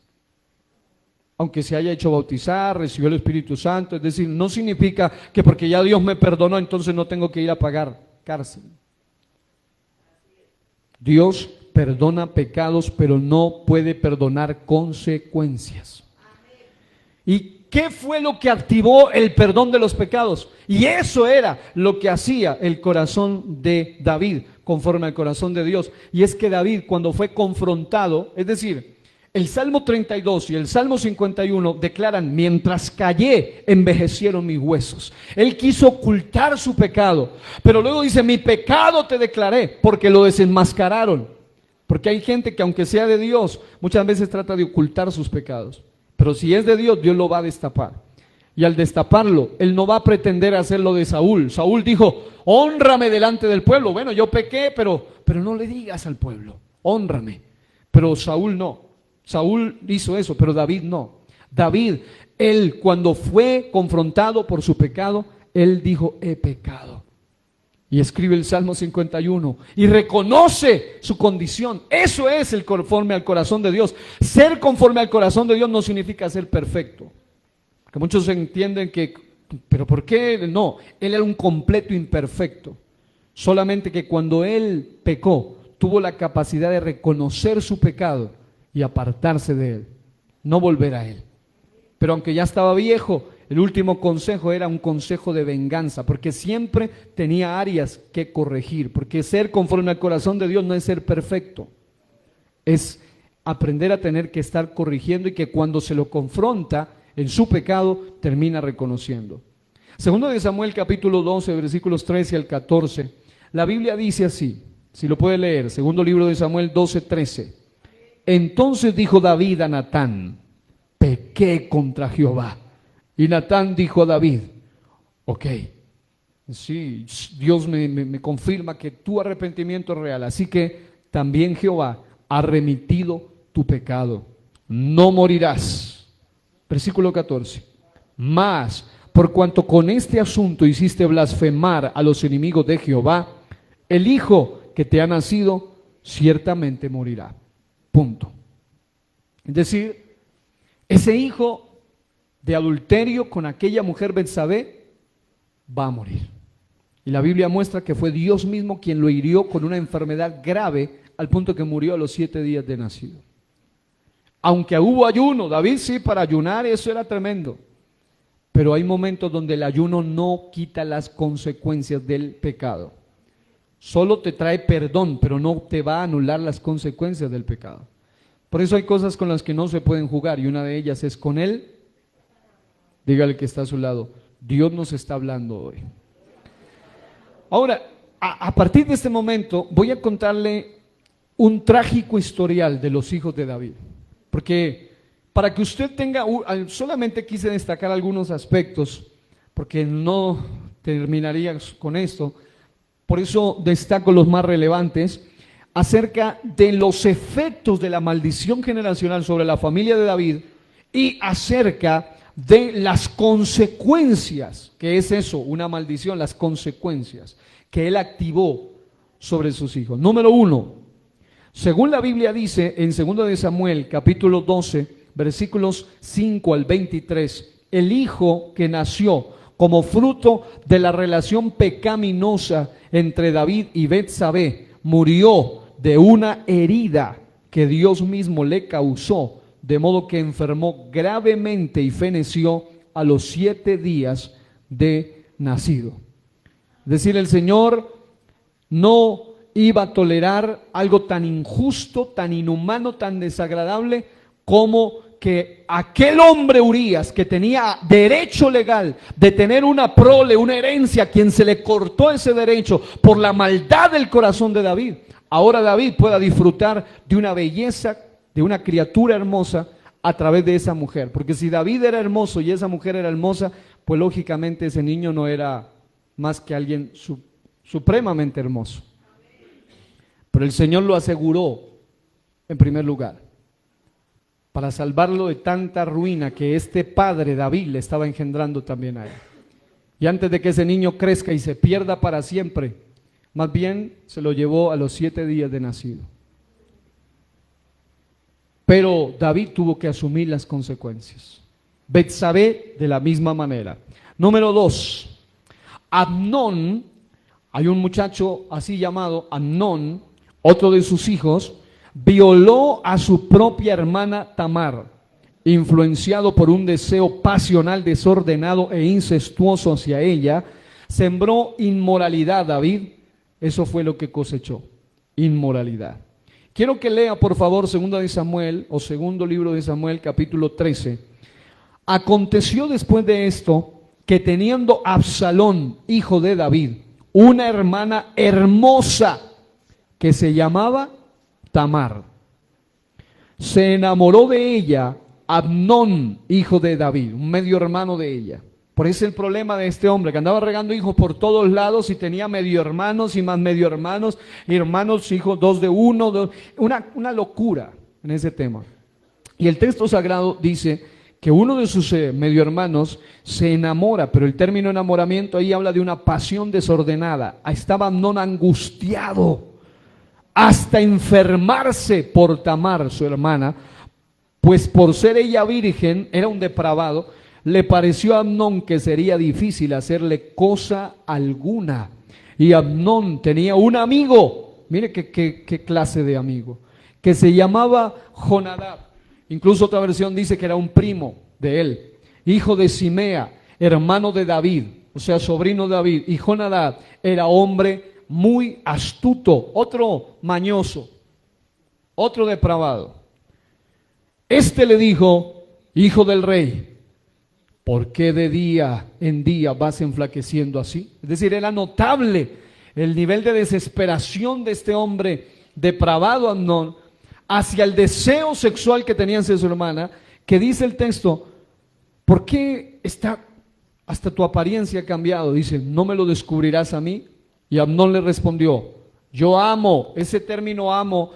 Aunque se haya hecho bautizar, recibió el Espíritu Santo, es decir, no significa que porque ya Dios me perdonó, entonces no tengo que ir a pagar cárcel. Dios perdona pecados, pero no puede perdonar consecuencias. ¿Y qué fue lo que activó el perdón de los pecados? Y eso era lo que hacía el corazón de David, conforme al corazón de Dios. Y es que David, cuando fue confrontado, es decir, el Salmo 32 y el Salmo 51 declaran: mientras callé, envejecieron mis huesos. Él quiso ocultar su pecado, pero luego dice: mi pecado te declaré, porque lo desenmascararon. Porque hay gente que, aunque sea de Dios, muchas veces trata de ocultar sus pecados. Pero si es de Dios, Dios lo va a destapar. Y al destaparlo, él no va a pretender hacerlo de Saúl. Saúl dijo: hónrame delante del pueblo. Bueno, yo pequé, pero no le digas al pueblo, hónrame. Pero Saúl no. Saúl hizo eso, pero David no. David, él cuando fue confrontado por su pecado, él dijo: he pecado. Y escribe el Salmo 51 y reconoce su condición. Eso es el conforme al corazón de Dios. Ser conforme al corazón de Dios no significa ser perfecto. Que muchos entienden que, pero ¿por qué? No, él era un completo imperfecto. Solamente que cuando él pecó, tuvo la capacidad de reconocer su pecado y apartarse de él, no volver a él. Pero aunque ya estaba viejo, el último consejo era un consejo de venganza, porque siempre tenía áreas que corregir, porque ser conforme al corazón de Dios no es ser perfecto, es aprender a tener que estar corrigiendo, y que cuando se lo confronta en su pecado, termina reconociendo. Segundo de Samuel capítulo 12, versículos 13 al 14, la Biblia dice así, si lo puede leer, segundo libro de Samuel 12, 13. Entonces dijo David a Natán: pequé contra Jehová. Y Natán dijo a David: ok, Sí, Dios me confirma que tu arrepentimiento es real. Así que también Jehová ha remitido tu pecado. No morirás. Versículo 14. Mas, por cuanto con este asunto hiciste blasfemar a los enemigos de Jehová, el hijo que te ha nacido ciertamente morirá. Punto. Es decir, ese hijo de adulterio con aquella mujer Betsabé va a morir. Y la Biblia muestra que fue Dios mismo quien lo hirió con una enfermedad grave al punto que murió a los 7 días de nacido. Aunque hubo ayuno, David sí, para ayunar eso era tremendo. Pero hay momentos donde el ayuno no quita las consecuencias del pecado. Solo te trae perdón, pero no te va a anular las consecuencias del pecado. Por eso hay cosas con las que no se pueden jugar y una de ellas es con él. Dígale que está a su lado, Dios nos está hablando hoy. Ahora, a partir de este momento voy a contarle un trágico historial de los hijos de David. Porque para que usted tenga, solamente quise destacar algunos aspectos, porque no terminaría con esto. Por eso destaco los más relevantes, acerca de los efectos de la maldición generacional sobre la familia de David y acerca de las consecuencias, que es eso, una maldición, las consecuencias que él activó sobre sus hijos. Número 1, según la Biblia dice en 2 de Samuel, capítulo 12, versículos 5 al 23, el hijo que nació como fruto de la relación pecaminosa entre David y Betsabé murió de una herida que Dios mismo le causó, de modo que enfermó gravemente y feneció a los 7 días de nacido. Es decir, el Señor no iba a tolerar algo tan injusto, tan inhumano, tan desagradable como que aquel hombre Urías, que tenía derecho legal de tener una prole, una herencia, a quien se le cortó ese derecho por la maldad del corazón de David, ahora David pueda disfrutar de una belleza, de una criatura hermosa a través de esa mujer. Porque si David era hermoso y esa mujer era hermosa, pues lógicamente ese niño no era más que alguien supremamente hermoso. Pero el Señor lo aseguró en primer lugar, para salvarlo de tanta ruina que este padre David le estaba engendrando también a él. Y antes de que ese niño crezca y se pierda para siempre, más bien se lo llevó a los 7 días de nacido. Pero David tuvo que asumir las consecuencias. Betsabé de la misma manera. Número 2, Amnón, hay un muchacho así llamado Amnón, otro de sus hijos, violó a su propia hermana Tamar, influenciado por un deseo pasional desordenado e incestuoso hacia ella, sembró inmoralidad. David, eso fue lo que cosechó, inmoralidad. Quiero que lea por favor 2 de Samuel o segundo libro de Samuel, capítulo 13. Aconteció después de esto que teniendo Absalón, hijo de David, una hermana hermosa que se llamaba Tamar, se enamoró de ella Amnón, hijo de David, un medio hermano de ella. Por eso el problema de este hombre, que andaba regando hijos por todos lados y tenía medio hermanos y más medio hermanos, y hermanos, hijos, 2 de 1, una locura en ese tema. Y el texto sagrado dice que uno de sus medio hermanos se enamora, pero el término enamoramiento ahí habla de una pasión desordenada. Estaba Amnón angustiado hasta enfermarse por Tamar, su hermana, pues por ser ella virgen, era un depravado. Le pareció a Amnón que sería difícil hacerle cosa alguna. Y Amnón tenía un amigo, mire qué clase de amigo, que se llamaba Jonadab. Incluso otra versión dice que era un primo de él, hijo de Simea, hermano de David, o sea, sobrino de David. Y Jonadab era hombre muy astuto, otro mañoso, otro depravado. Este le dijo: hijo del rey, ¿por qué de día en día vas enflaqueciendo así? Es decir, era notable el nivel de desesperación de este hombre depravado, Amnón, hacia el deseo sexual que tenía hacia su hermana, que dice el texto: ¿por qué está hasta tu apariencia ha cambiado. Dice, ¿no me lo descubrirás a mí? Y Amnón le respondió, yo amo. Ese término amo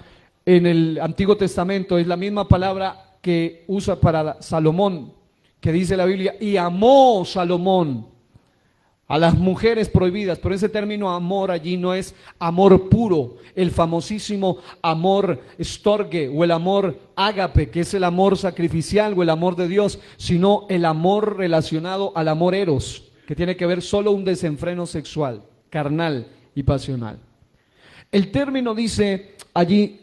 en el Antiguo Testamento es la misma palabra que usa para Salomón, que dice la Biblia, y amó Salomón a las mujeres prohibidas, pero ese término amor allí no es amor puro, el famosísimo amor storge o el amor ágape, que es el amor sacrificial o el amor de Dios, sino el amor relacionado al amor eros, que tiene que ver solo un desenfreno sexual, carnal y pasional. El término dice allí,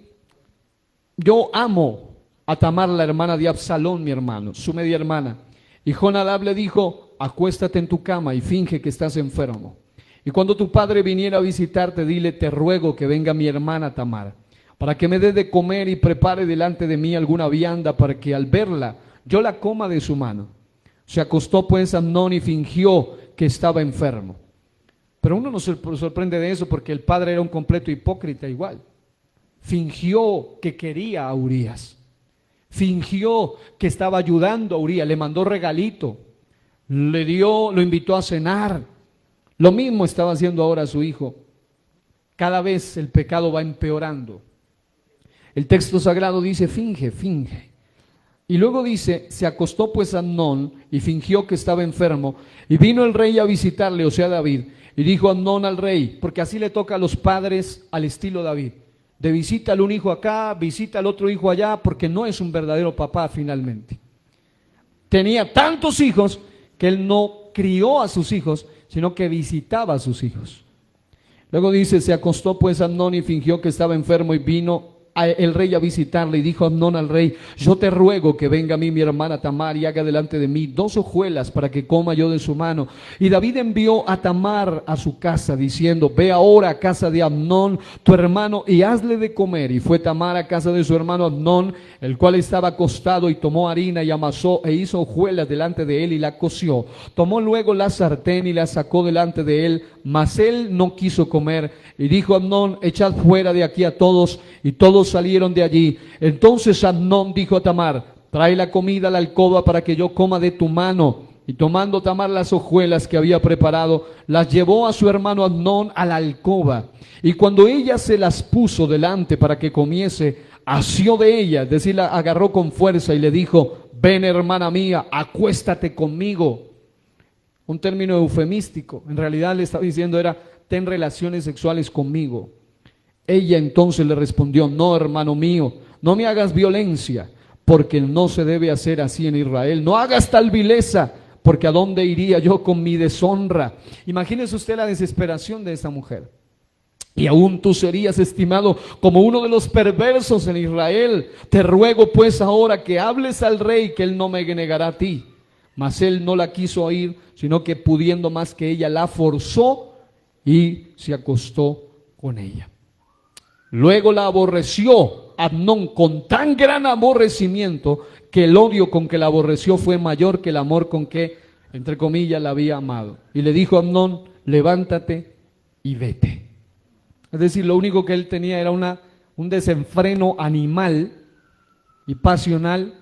yo amo a Tamar, la hermana de Absalón, mi hermano, su media hermana. Y Jonadab le dijo, acuéstate en tu cama y finge que estás enfermo. Y cuando tu padre viniera a visitarte, dile, te ruego que venga mi hermana Tamar, para que me dé de comer y prepare delante de mí alguna vianda, para que al verla yo la coma de su mano. Se acostó pues Amnón y fingió que estaba enfermo. Pero uno no se sorprende de eso, porque el padre era un completo hipócrita igual. Fingió que quería a Urías. Fingió que estaba ayudando a Urías, le mandó regalito, lo invitó a cenar. Lo mismo estaba haciendo ahora a su hijo. Cada vez el pecado va empeorando. El texto sagrado dice, finge. Y luego dice, se acostó pues Amnón y fingió que estaba enfermo. Y vino el rey a visitarle, o sea David. Y dijo Amnón al rey, porque así le toca a los padres al estilo David, de visítale un hijo acá, visita al otro hijo allá, porque no es un verdadero papá finalmente. Tenía tantos hijos que él no crió a sus hijos, sino que visitaba a sus hijos. Luego dice, se acostó pues Amnón y fingió que estaba enfermo, y vino el rey a visitarle, y dijo Amnón al rey, yo te ruego que venga a mí mi hermana Tamar y haga delante de mí 2 hojuelas para que coma yo de su mano. Y David envió a Tamar a su casa diciendo, ve ahora a casa de Amnón tu hermano y hazle de comer. Y fue Tamar a casa de su hermano Amnón, el cual estaba acostado, y tomó harina y amasó e hizo hojuelas delante de él y la coció. Tomó luego la sartén y la sacó delante de él, mas él no quiso comer. Y dijo Amnón, echad fuera de aquí a todos. Y todos salieron de allí. Entonces Amnón dijo a Tamar, trae la comida a la alcoba para que yo coma de tu mano. Y tomando Tamar las hojuelas que había preparado, las llevó a su hermano Amnón a la alcoba. Y cuando ella se las puso delante para que comiese, asió de ella, es decir, la agarró con fuerza y le dijo, ven hermana mía, acuéstate conmigo. Un término eufemístico, en realidad le estaba diciendo era, ten relaciones sexuales conmigo. Ella entonces le respondió, no hermano mío, no me hagas violencia, porque no se debe hacer así en Israel. No hagas tal vileza, porque ¿a dónde iría yo con mi deshonra? Imagínese usted la desesperación de esa mujer. Y aún tú serías estimado como uno de los perversos en Israel. Te ruego pues ahora que hables al rey, que él no me negará a ti. Mas él no la quiso oír, sino que pudiendo más que ella, la forzó y se acostó con ella. Luego la aborreció Amnón con tan gran aborrecimiento, que el odio con que la aborreció fue mayor que el amor con que, entre comillas, la había amado. Y le dijo a Amnón, levántate y vete. Es decir, lo único que él tenía era un desenfreno animal y pasional.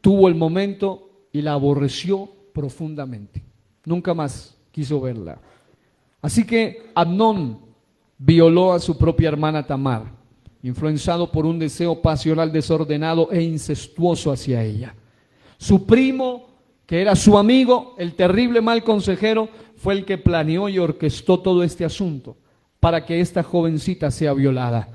Tuvo el momento y la aborreció profundamente. Nunca más quiso verla. Así que Amnón violó a su propia hermana Tamar, influenciado por un deseo pasional desordenado e incestuoso hacia ella. Su primo, que era su amigo, el terrible mal consejero, fue el que planeó y orquestó todo este asunto para que esta jovencita sea violada.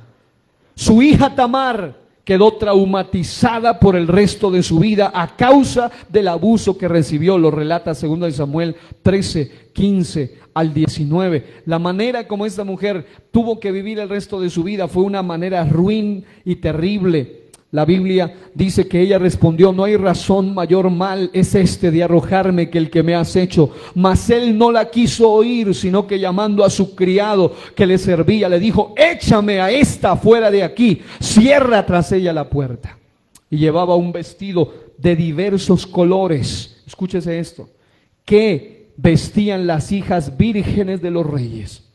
Su hija Tamar quedó traumatizada por el resto de su vida a causa del abuso que recibió. Lo relata 2 Samuel 13, 15 al 19. La manera como esta mujer tuvo que vivir el resto de su vida fue una manera ruin y terrible. La Biblia dice que ella respondió, no hay razón mayor mal es este de arrojarme que el que me has hecho. Mas él no la quiso oír, sino que llamando a su criado que le servía, le dijo, échame a esta fuera de aquí, cierra tras ella la puerta. Y llevaba un vestido de diversos colores, escúchese esto, que vestían las hijas vírgenes de los reyes.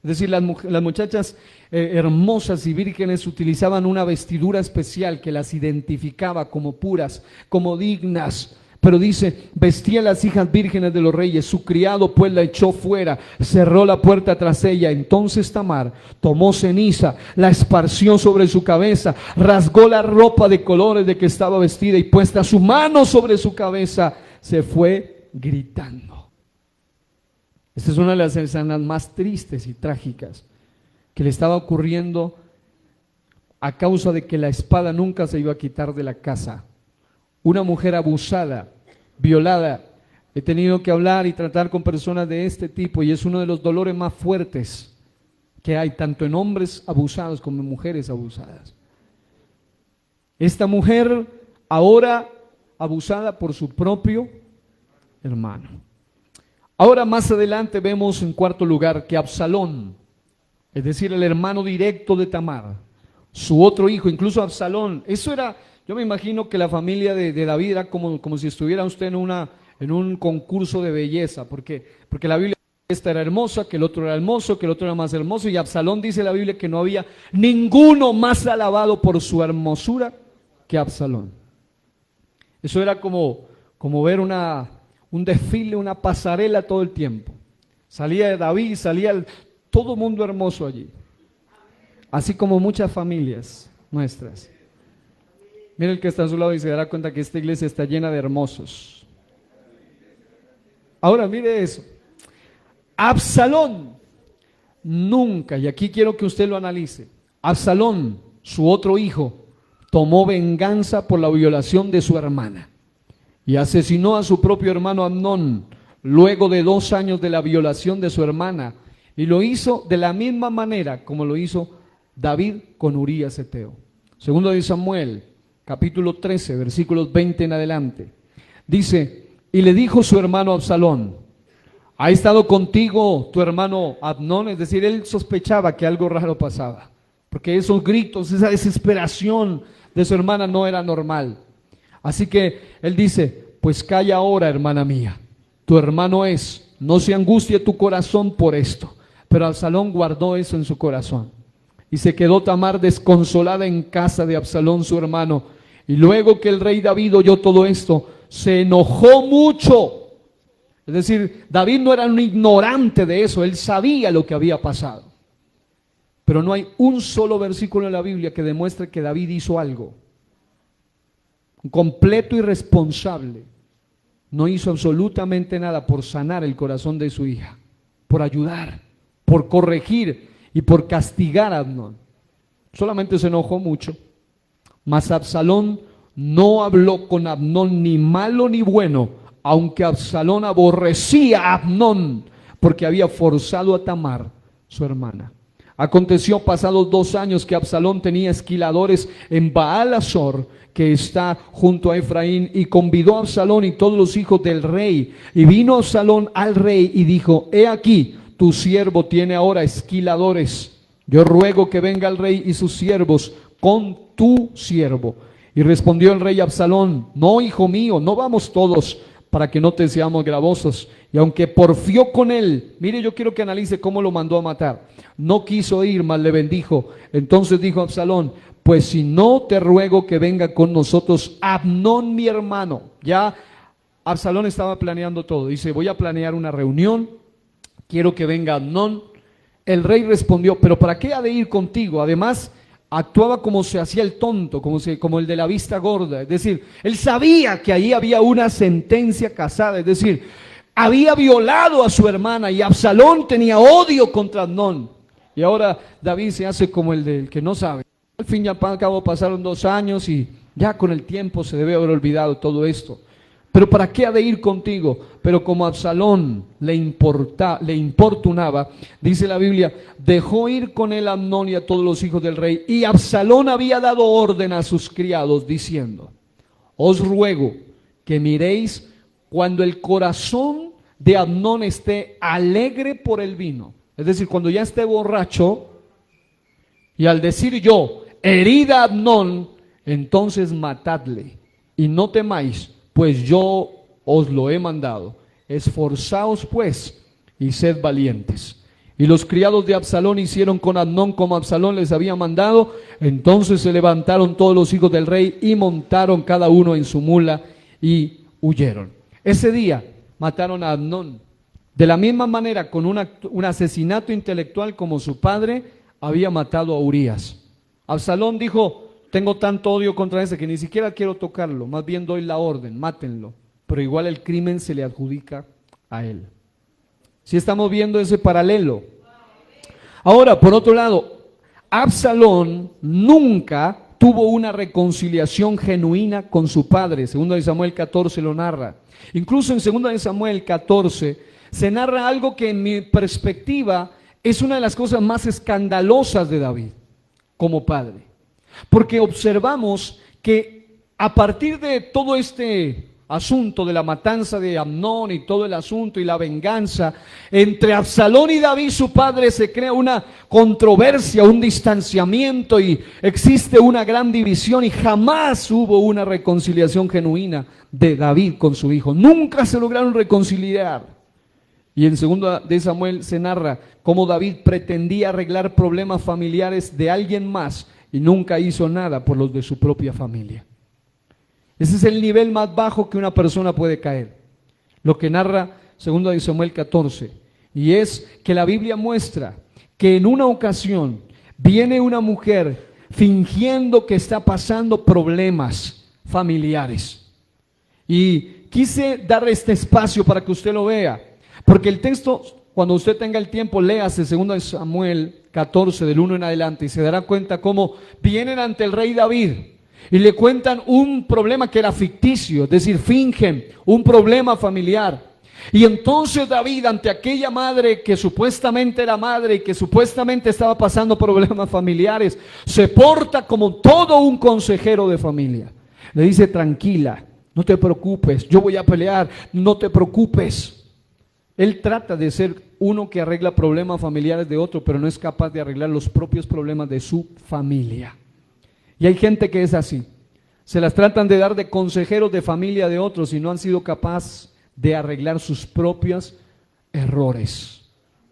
Es decir, las muchachas hermosas y vírgenes utilizaban una vestidura especial que las identificaba como puras, como dignas, pero dice, vestía a las hijas vírgenes de los reyes, su criado pues la echó fuera, cerró la puerta tras ella. Entonces Tamar tomó ceniza, la esparció sobre su cabeza, rasgó la ropa de colores de que estaba vestida y puesta su mano sobre su cabeza, se fue gritando. Esta es una de las escenas más tristes y trágicas que le estaba ocurriendo a causa de que la espada nunca se iba a quitar de la casa. Una mujer abusada, violada. He tenido que hablar y tratar con personas de este tipo y es uno de los dolores más fuertes que hay, tanto en hombres abusados como en mujeres abusadas. Esta mujer ahora abusada por su propio hermano. Ahora más adelante vemos en cuarto lugar que Absalón, es decir, el hermano directo de Tamar, su otro hijo, incluso Absalón, eso era, yo me imagino que la familia de David era como si estuviera usted en un concurso de belleza, porque la Biblia dice que esta era hermosa, que el otro era hermoso, que el otro era más hermoso, y Absalón dice la Biblia que no había ninguno más alabado por su hermosura que Absalón. Eso era como ver un desfile, una pasarela todo el tiempo. Salía David, salía todo mundo hermoso allí. Así como muchas familias nuestras. Mira el que está a su lado y se dará cuenta que esta iglesia está llena de hermosos. Ahora mire eso. Absalón nunca, y aquí quiero que usted lo analice, Absalón, su otro hijo, tomó venganza por la violación de su hermana y asesinó a su propio hermano Amnón luego de 2 años de la violación de su hermana, y lo hizo de la misma manera como lo hizo David con Urías Eteo. Segundo de Samuel, capítulo 13, versículos 20 en adelante. Dice, y le dijo su hermano Absalón, ¿ha estado contigo tu hermano Amnón? Es decir, él sospechaba que algo raro pasaba, porque esos gritos, esa desesperación de su hermana no era normal. Así que él dice, pues calla ahora, hermana mía, tu hermano es, no se angustie tu corazón por esto. Pero Absalón guardó eso en su corazón. Y se quedó Tamar desconsolada en casa de Absalón su hermano. Y luego que el rey David oyó todo esto, se enojó mucho. Es decir, David no era un ignorante de eso, él sabía lo que había pasado. Pero no hay un solo versículo en la Biblia que demuestre que David hizo algo. Un completo irresponsable. No hizo absolutamente nada por sanar el corazón de su hija, por ayudar, por corregir y por castigar a Amnón. Solamente se enojó mucho. Mas Absalón no habló con Amnón ni malo ni bueno, aunque Absalón aborrecía a Amnón porque había forzado a Tamar, su hermana. Aconteció pasados 2 años que Absalón tenía esquiladores en Baal-Azor, que está junto a Efraín, y convidó a Absalón y todos los hijos del rey. Y vino Absalón al rey y dijo, he aquí, tu siervo tiene ahora esquiladores. Yo ruego que venga el rey y sus siervos con tu siervo. Y respondió el rey Absalón, no, hijo mío, no vamos todos, para que no te seamos gravosos. Y aunque porfió con él, mire, yo quiero que analice cómo lo mandó a matar. No quiso ir, mas le bendijo. Entonces dijo Absalón, pues si no, te ruego que venga con nosotros Amnón mi hermano. Ya Absalón estaba planeando todo. Dice, voy a planear una reunión, quiero que venga Amnón. El rey respondió, pero ¿para qué ha de ir contigo? Además, actuaba como se hacía el tonto, como el de la vista gorda. Es decir, él sabía que ahí había una sentencia casada. Es decir, había violado a su hermana y Absalón tenía odio contra Amnón. Y ahora David se hace como el del que no sabe. Al fin y al cabo pasaron 2 años y ya con el tiempo se debe haber olvidado todo esto. Pero ¿para qué ha de ir contigo? Pero como Absalón le importunaba, dice la Biblia, dejó ir con él a Amnón y a todos los hijos del rey. Y Absalón había dado orden a sus criados diciendo, os ruego que miréis cuando el corazón de Amnón esté alegre por el vino. Es decir, cuando ya esté borracho, y al decir yo, herida a Amnón, entonces matadle, y no temáis, pues yo os lo he mandado. Esforzaos pues, y sed valientes. Y los criados de Absalón hicieron con Amnón como Absalón les había mandado. Entonces se levantaron todos los hijos del rey, y montaron cada uno en su mula, y huyeron. Ese día mataron a Amnón. De la misma manera, con un asesinato intelectual como su padre había matado a Urías. Absalón dijo: tengo tanto odio contra ese que ni siquiera quiero tocarlo, más bien doy la orden, mátenlo. Pero igual el crimen se le adjudica a él. Si estamos viendo ese paralelo. Ahora, por otro lado, Absalón nunca tuvo una reconciliación genuina con su padre. 2 Samuel 14 lo narra. Incluso en 2 Samuel 14 se narra algo que en mi perspectiva es una de las cosas más escandalosas de David como padre. Porque observamos que a partir de todo este asunto de la matanza de Amnón y todo el asunto y la venganza, entre Absalón y David, su padre, se crea una controversia, un distanciamiento y existe una gran división y jamás hubo una reconciliación genuina de David con su hijo. Nunca se lograron reconciliar. Y en 2 de Samuel se narra cómo David pretendía arreglar problemas familiares de alguien más y nunca hizo nada por los de su propia familia. Ese es el nivel más bajo que una persona puede caer. Lo que narra 2 de Samuel 14. Y es que la Biblia muestra que en una ocasión viene una mujer fingiendo que está pasando problemas familiares. Y quise dar este espacio para que usted lo vea. Porque el texto, cuando usted tenga el tiempo, léase 2 de Samuel 14, del 1 en adelante, y se dará cuenta cómo vienen ante el rey David y le cuentan un problema que era ficticio, es decir, fingen un problema familiar. Y entonces David, ante aquella madre que supuestamente era madre y que supuestamente estaba pasando problemas familiares, se porta como todo un consejero de familia. Le dice: tranquila, no te preocupes, yo voy a pelear, no te preocupes. Él trata de ser uno que arregla problemas familiares de otro, pero no es capaz de arreglar los propios problemas de su familia. Y hay gente que es así. Se las tratan de dar de consejeros de familia de otros y no han sido capaces de arreglar sus propios errores,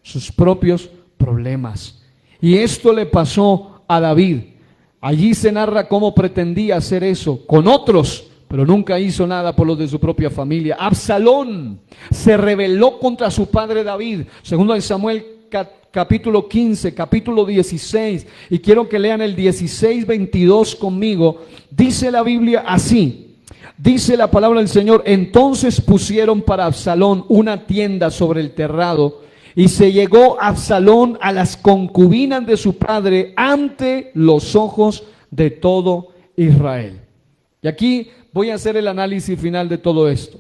sus propios problemas. Y esto le pasó a David. Allí se narra cómo pretendía hacer eso con otros, pero nunca hizo nada por los de su propia familia. Absalón se rebeló contra su padre David. 2 de Samuel capítulo 15, capítulo 16, y quiero que lean el 16:22 conmigo. Dice la Biblia así, dice la palabra del Señor: entonces pusieron para Absalón una tienda sobre el terrado, y se llegó Absalón a las concubinas de su padre ante los ojos de todo Israel. Y aquí voy a hacer el análisis final de todo esto.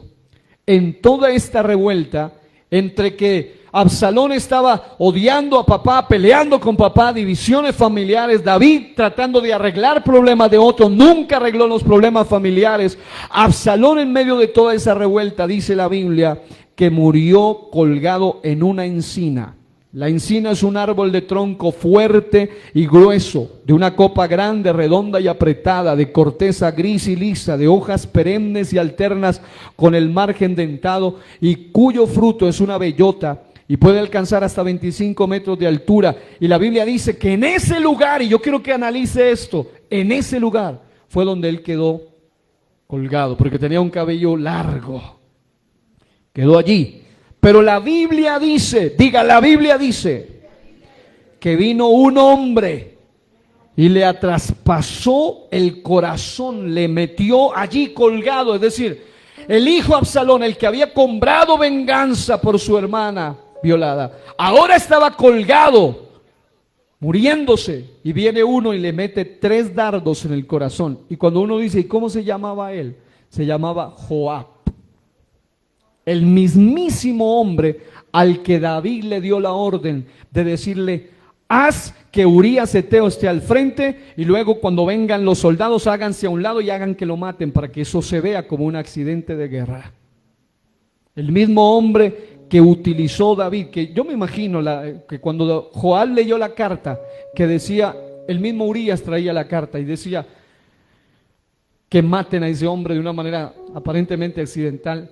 En toda esta revuelta, entre que Absalón estaba odiando a papá, peleando con papá, divisiones familiares, David tratando de arreglar problemas de otros, nunca arregló los problemas familiares. Absalón, en medio de toda esa revuelta, dice la Biblia que murió colgado en una encina. La encina es un árbol de tronco fuerte y grueso, de una copa grande, redonda y apretada, de corteza gris y lisa, de hojas perennes y alternas con el margen dentado, y cuyo fruto es una bellota y puede alcanzar hasta 25 metros de altura. Y la Biblia dice que en ese lugar, y yo quiero que analice esto, en ese lugar fue donde él quedó colgado, porque tenía un cabello largo. Quedó allí. Pero la Biblia dice, diga, la Biblia dice que vino un hombre y le traspasó el corazón, le metió allí colgado. Es decir, el hijo Absalón, el que había cobrado venganza por su hermana violada, ahora estaba colgado, muriéndose, y viene uno y le mete 3 dardos en el corazón. Y cuando uno dice, ¿y cómo se llamaba él? Se llamaba Joab. El mismísimo hombre al que David le dio la orden de decirle: haz que Urías Eteo esté al frente, y luego cuando vengan los soldados háganse a un lado y hagan que lo maten, para que eso se vea como un accidente de guerra. El mismo hombre que utilizó David, que yo me imagino que cuando Joab leyó la carta que decía, el mismo Urías traía la carta y decía que maten a ese hombre de una manera aparentemente accidental.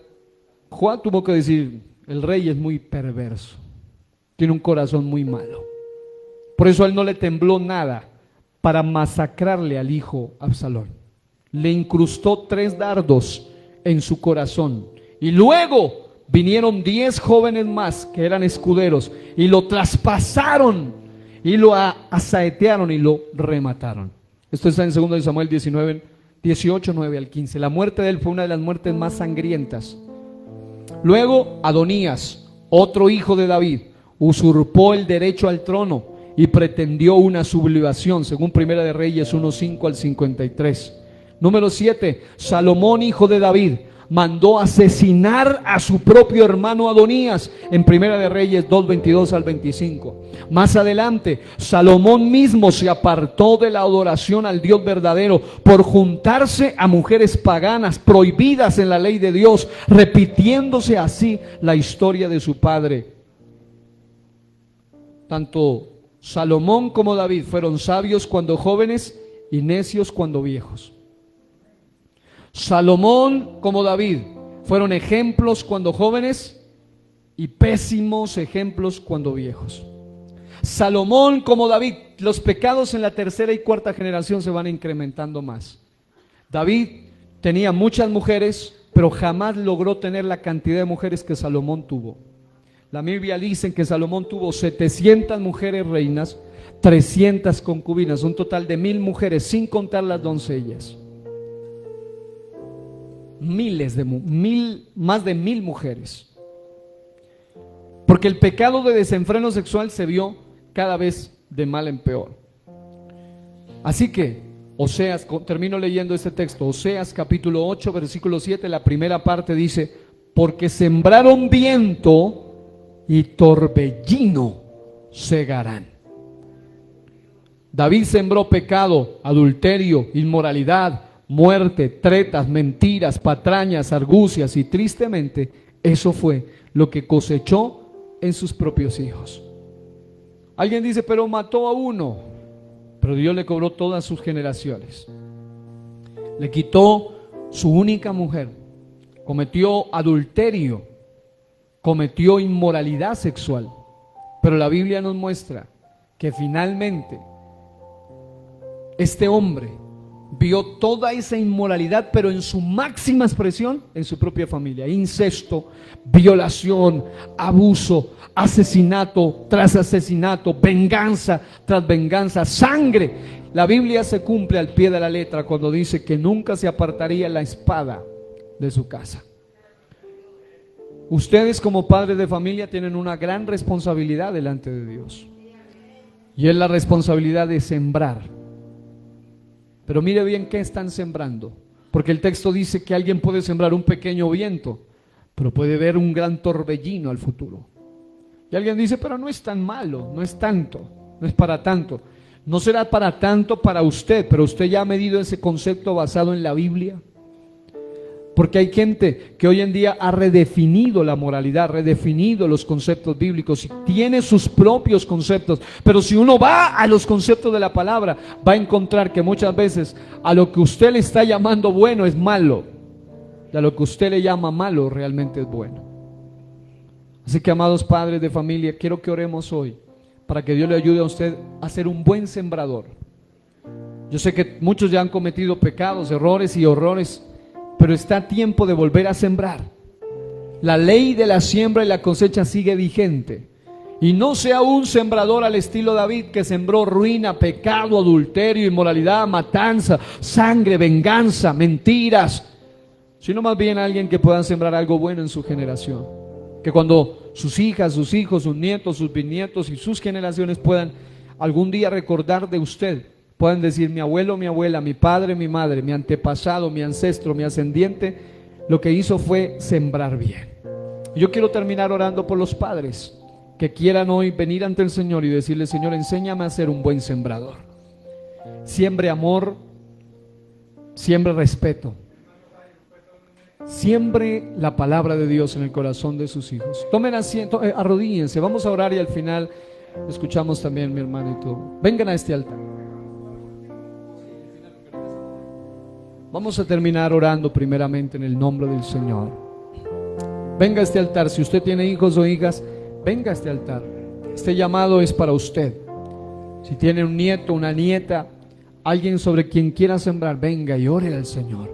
Joab tuvo que decir: el rey es muy perverso, tiene un corazón muy malo. Por eso a él no le tembló nada para masacrarle al hijo Absalón. Le incrustó 3 dardos en su corazón. Y luego vinieron 10 jóvenes más que eran escuderos y lo traspasaron y lo asaetearon y lo remataron. Esto está en 2 de Samuel 18, 9 al 15. La muerte de él fue una de las muertes más sangrientas. Luego Adonías, otro hijo de David, usurpó el derecho al trono y pretendió una sublevación, según Primera de Reyes 1:5 al 53. Número 7, Salomón, hijo de David, mandó asesinar a su propio hermano Adonías, en Primera de Reyes 2:22 al 25. Más adelante, Salomón mismo se apartó de la adoración al Dios verdadero por juntarse a mujeres paganas prohibidas en la ley de Dios, repitiéndose así la historia de su padre. Tanto Salomón como David fueron sabios cuando jóvenes y necios cuando viejos. Salomón como David fueron ejemplos cuando jóvenes y pésimos ejemplos cuando viejos. Salomón como David, los pecados en la tercera y cuarta generación se van incrementando más. David tenía muchas mujeres, pero jamás logró tener la cantidad de mujeres que Salomón tuvo. La Biblia dice que Salomón tuvo 700 mujeres reinas, 300 concubinas, un total de 1000 mujeres, sin contar las doncellas. Más de 1000 mujeres. Porque el pecado de desenfreno sexual se vio cada vez de mal en peor. Así que, Oseas, termino leyendo este texto, Oseas capítulo 8, versículo 7, la primera parte dice: porque sembraron viento y torbellino segarán. David sembró pecado, adulterio, inmoralidad, muerte, tretas, mentiras, patrañas, argucias, y tristemente eso fue lo que cosechó en sus propios hijos. Alguien dice, pero mató a uno, pero Dios le cobró todas sus generaciones. Le quitó su única mujer, cometió adulterio, cometió inmoralidad sexual, pero la Biblia nos muestra que finalmente este hombre vio toda esa inmoralidad, pero en su máxima expresión en su propia familia: incesto, violación, abuso, asesinato tras asesinato, venganza tras venganza, sangre. La Biblia se cumple al pie de la letra cuando dice que nunca se apartaría la espada de su casa. Ustedes como padres de familia tienen una gran responsabilidad delante de Dios, y es la responsabilidad de sembrar. Pero mire bien qué están sembrando, porque el texto dice que alguien puede sembrar un pequeño viento, pero puede ver un gran torbellino al futuro. Y alguien dice, pero no es tan malo, no es tanto, no es para tanto. No será para tanto para usted, pero usted ya ha medido ese concepto basado en la Biblia. Porque hay gente que hoy en día ha redefinido la moralidad, redefinido los conceptos bíblicos y tiene sus propios conceptos. Pero si uno va a los conceptos de la palabra, va a encontrar que muchas veces a lo que usted le está llamando bueno es malo, y a lo que usted le llama malo realmente es bueno. Así que, amados padres de familia, quiero que oremos hoy para que Dios le ayude a usted a ser un buen sembrador. Yo sé que muchos ya han cometido pecados, errores y horrores, pero está a tiempo de volver a sembrar. La ley de la siembra y la cosecha sigue vigente. Y no sea un sembrador al estilo David, que sembró ruina, pecado, adulterio, inmoralidad, matanza, sangre, venganza, mentiras, sino más bien alguien que pueda sembrar algo bueno en su generación. Que cuando sus hijas, sus hijos, sus nietos, sus bisnietos y sus generaciones puedan algún día recordar de usted, puedan decir: mi abuelo, mi abuela, mi padre, mi madre, mi antepasado, mi ancestro, mi ascendiente, lo que hizo fue sembrar bien. Yo quiero terminar orando por los padres que quieran hoy venir ante el Señor y decirle: Señor, enséñame a ser un buen sembrador. Siembre amor, siembre respeto, siembre la palabra de Dios en el corazón de sus hijos. Tomen asiento, arrodíllense, vamos a orar y al final escuchamos también, mi hermanito. Vengan a este altar. Vamos a terminar orando primeramente en el nombre del Señor. Venga a este altar. Si usted tiene hijos o hijas, venga a este altar. Este llamado es para usted. Si tiene un nieto, una nieta, alguien sobre quien quiera sembrar, venga y ore al Señor.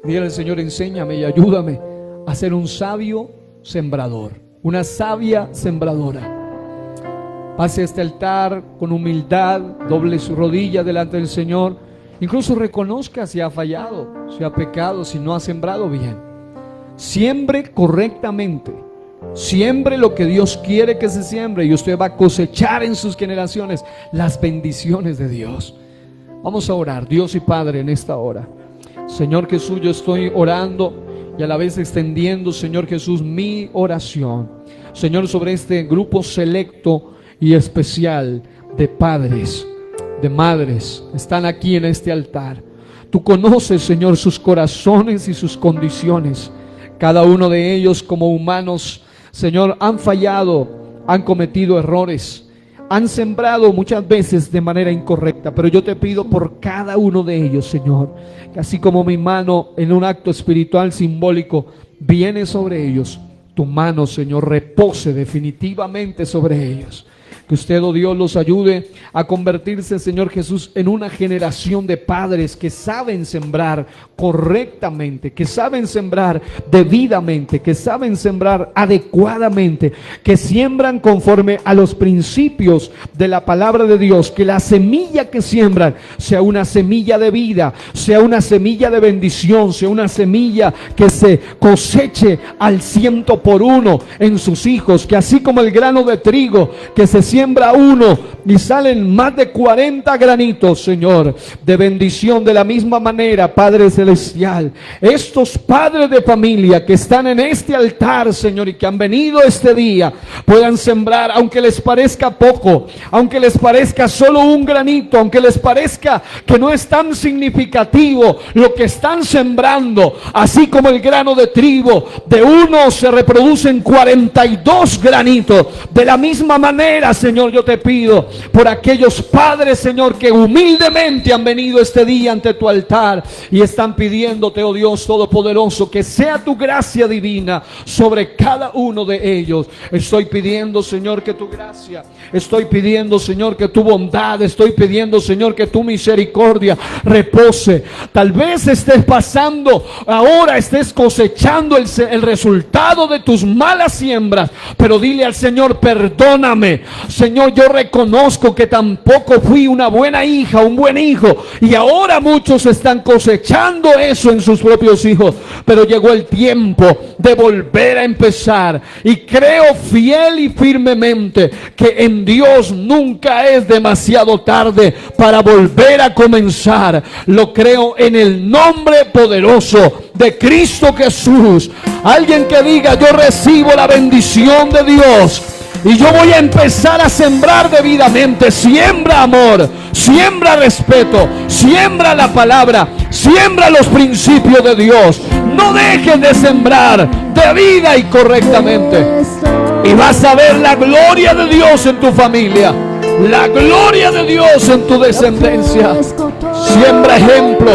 Dígale al Señor, enséñame y ayúdame a ser un sabio sembrador, una sabia sembradora. Pase a este altar con humildad, doble su rodilla delante del Señor. Incluso reconozca si ha fallado, si ha pecado, si no ha sembrado bien. Siembre correctamente. Siembre lo que Dios quiere que se siembre y usted va a cosechar en sus generaciones las bendiciones de Dios. Vamos a orar, Dios y Padre, en esta hora. Señor Jesús, yo estoy orando y a la vez extendiendo, Señor Jesús, mi oración, Señor, sobre este grupo selecto y especial de padres, de madres, están aquí en este altar. Tú conoces, Señor, sus corazones y sus condiciones. Cada uno de ellos como humanos, Señor, han fallado, han cometido errores, han sembrado muchas veces de manera incorrecta, pero yo te pido por cada uno de ellos, Señor, que así como mi mano en un acto espiritual simbólico viene sobre ellos, tu mano, Señor, repose definitivamente sobre ellos. Que usted, oh Dios, los ayude a convertirse, Señor Jesús, en una generación de padres que saben sembrar correctamente, que saben sembrar debidamente, que saben sembrar adecuadamente, que siembran conforme a los principios de la palabra de Dios. Que la semilla que siembran sea una semilla de vida, sea una semilla de bendición, sea una semilla que se coseche al 100% en sus hijos. Que así como el grano de trigo que se siembra uno y salen más de 40 granitos, Señor, de bendición, de la misma manera, Padre Celestial, estos padres de familia que están en este altar, Señor, y que han venido este día, puedan sembrar, aunque les parezca poco, aunque les parezca solo un granito, aunque les parezca que no es tan significativo lo que están sembrando. Así como el grano de trigo, de uno se reproducen 42 granitos. De la misma manera, Señor, yo te pido por aquellos padres, Señor, que humildemente han venido este día ante tu altar y están pidiéndote, oh Dios Todopoderoso, que sea tu gracia divina sobre cada uno de ellos. Estoy pidiendo, Señor, que tu gracia, estoy pidiendo, Señor, que tu bondad, estoy pidiendo, Señor, que tu misericordia repose. Tal vez estés pasando, ahora estés cosechando el resultado de tus malas siembras, pero dile al Señor, perdóname, Señor, yo reconozco que tampoco fui una buena hija, un buen hijo, y ahora muchos están cosechando eso en sus propios hijos, pero llegó el tiempo de volver a empezar, y creo fiel y firmemente que en Dios nunca es demasiado tarde para volver a comenzar. Lo creo en el nombre poderoso de Cristo Jesús. Alguien que diga, yo recibo la bendición de Dios y yo voy a empezar a sembrar debidamente. Siembra amor, siembra respeto, siembra la palabra, siembra los principios de Dios. No dejes de sembrar debida y correctamente, y vas a ver la gloria de Dios en tu familia, la gloria de Dios en tu descendencia. Siembra ejemplo,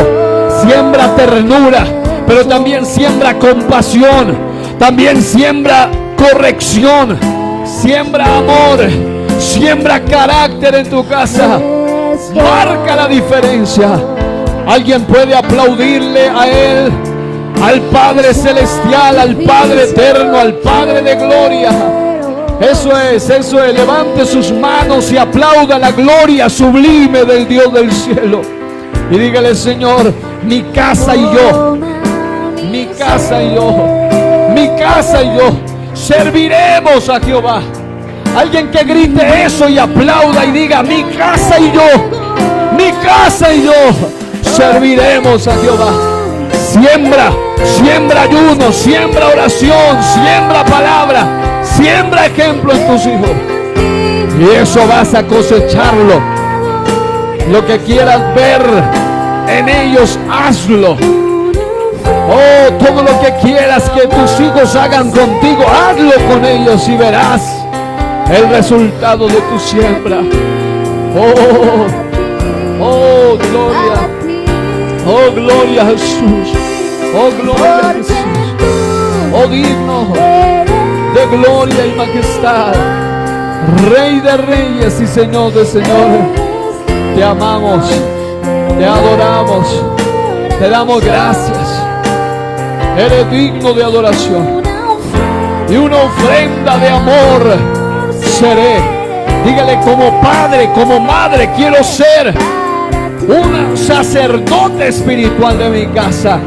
siembra ternura, pero también siembra compasión, también siembra corrección, siembra amor, siembra carácter en tu casa. Marca la diferencia. Alguien puede aplaudirle a Él, al Padre Celestial, al Padre Eterno, al Padre de Gloria. Eso es. Levante sus manos y aplauda la gloria sublime del Dios del cielo. Y dígale, Señor, mi casa y yo, mi casa y yo, mi casa y yo serviremos a Jehová. Alguien que grite eso y aplauda y diga, mi casa y yo, mi casa y yo serviremos a Jehová. Siembra ayuno, siembra oración, siembra palabra, siembra ejemplo en tus hijos, y eso vas a cosecharlo. Lo que quieras ver en ellos, hazlo. Oh, todo lo que quieras que tus hijos hagan contigo, hazlo con ellos y verás el resultado de tu siembra. Oh, gloria. Oh, gloria a Jesús. Oh, gloria a Jesús. Oh, digno de gloria y majestad, Rey de reyes y Señor de señores. Te amamos, te adoramos, te damos gracias. Eres digno de adoración. Y una ofrenda de amor seré. Dígale: como padre, como madre, quiero ser un sacerdote espiritual de mi casa,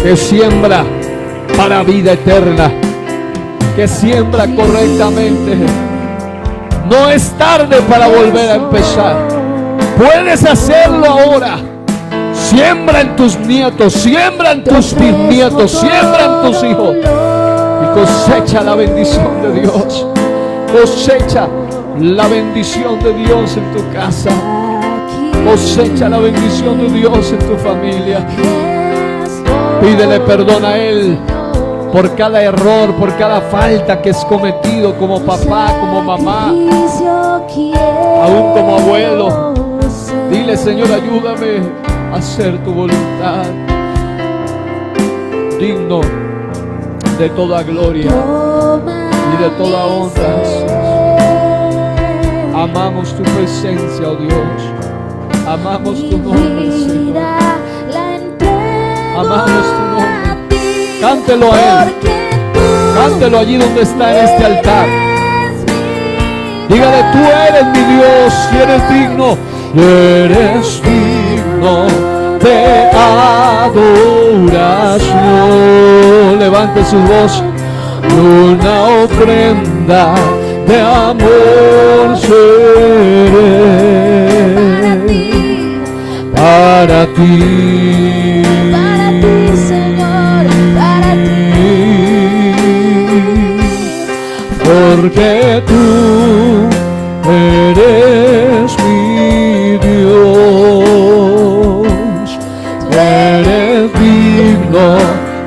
que siembra para vida eterna, que siembra correctamente. No es tarde para volver a empezar. Puedes hacerlo ahora. Siembra en tus nietos, siembra en tus bisnietos, siembra en tus hijos, y cosecha la bendición de Dios. Cosecha la bendición de Dios en tu casa. Cosecha la bendición de Dios en tu familia. Pídele perdón a Él por cada error, por cada falta que has cometido como papá, como mamá, aún como abuelo. Dile: Señor, ayúdame a hacer tu voluntad. Digno de toda gloria y de toda honra. Amamos tu presencia, oh Dios. Amamos tu nombre, Señor. Amamos tu nombre. Cántelo a Él. Cántelo allí donde está, en este altar. Dígale: tú eres mi Dios y eres digno. Eres digno de adoración. Levante su voz. Una ofrenda de amor seré para ti, Señor, para ti, porque tú eres mi Dios, eres digno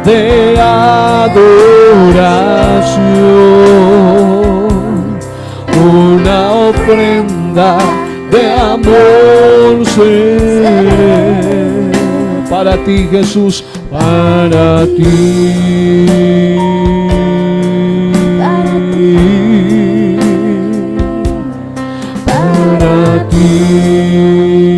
de adoración. Una ofrenda de amor seré para ti, Jesús, para ti, para ti.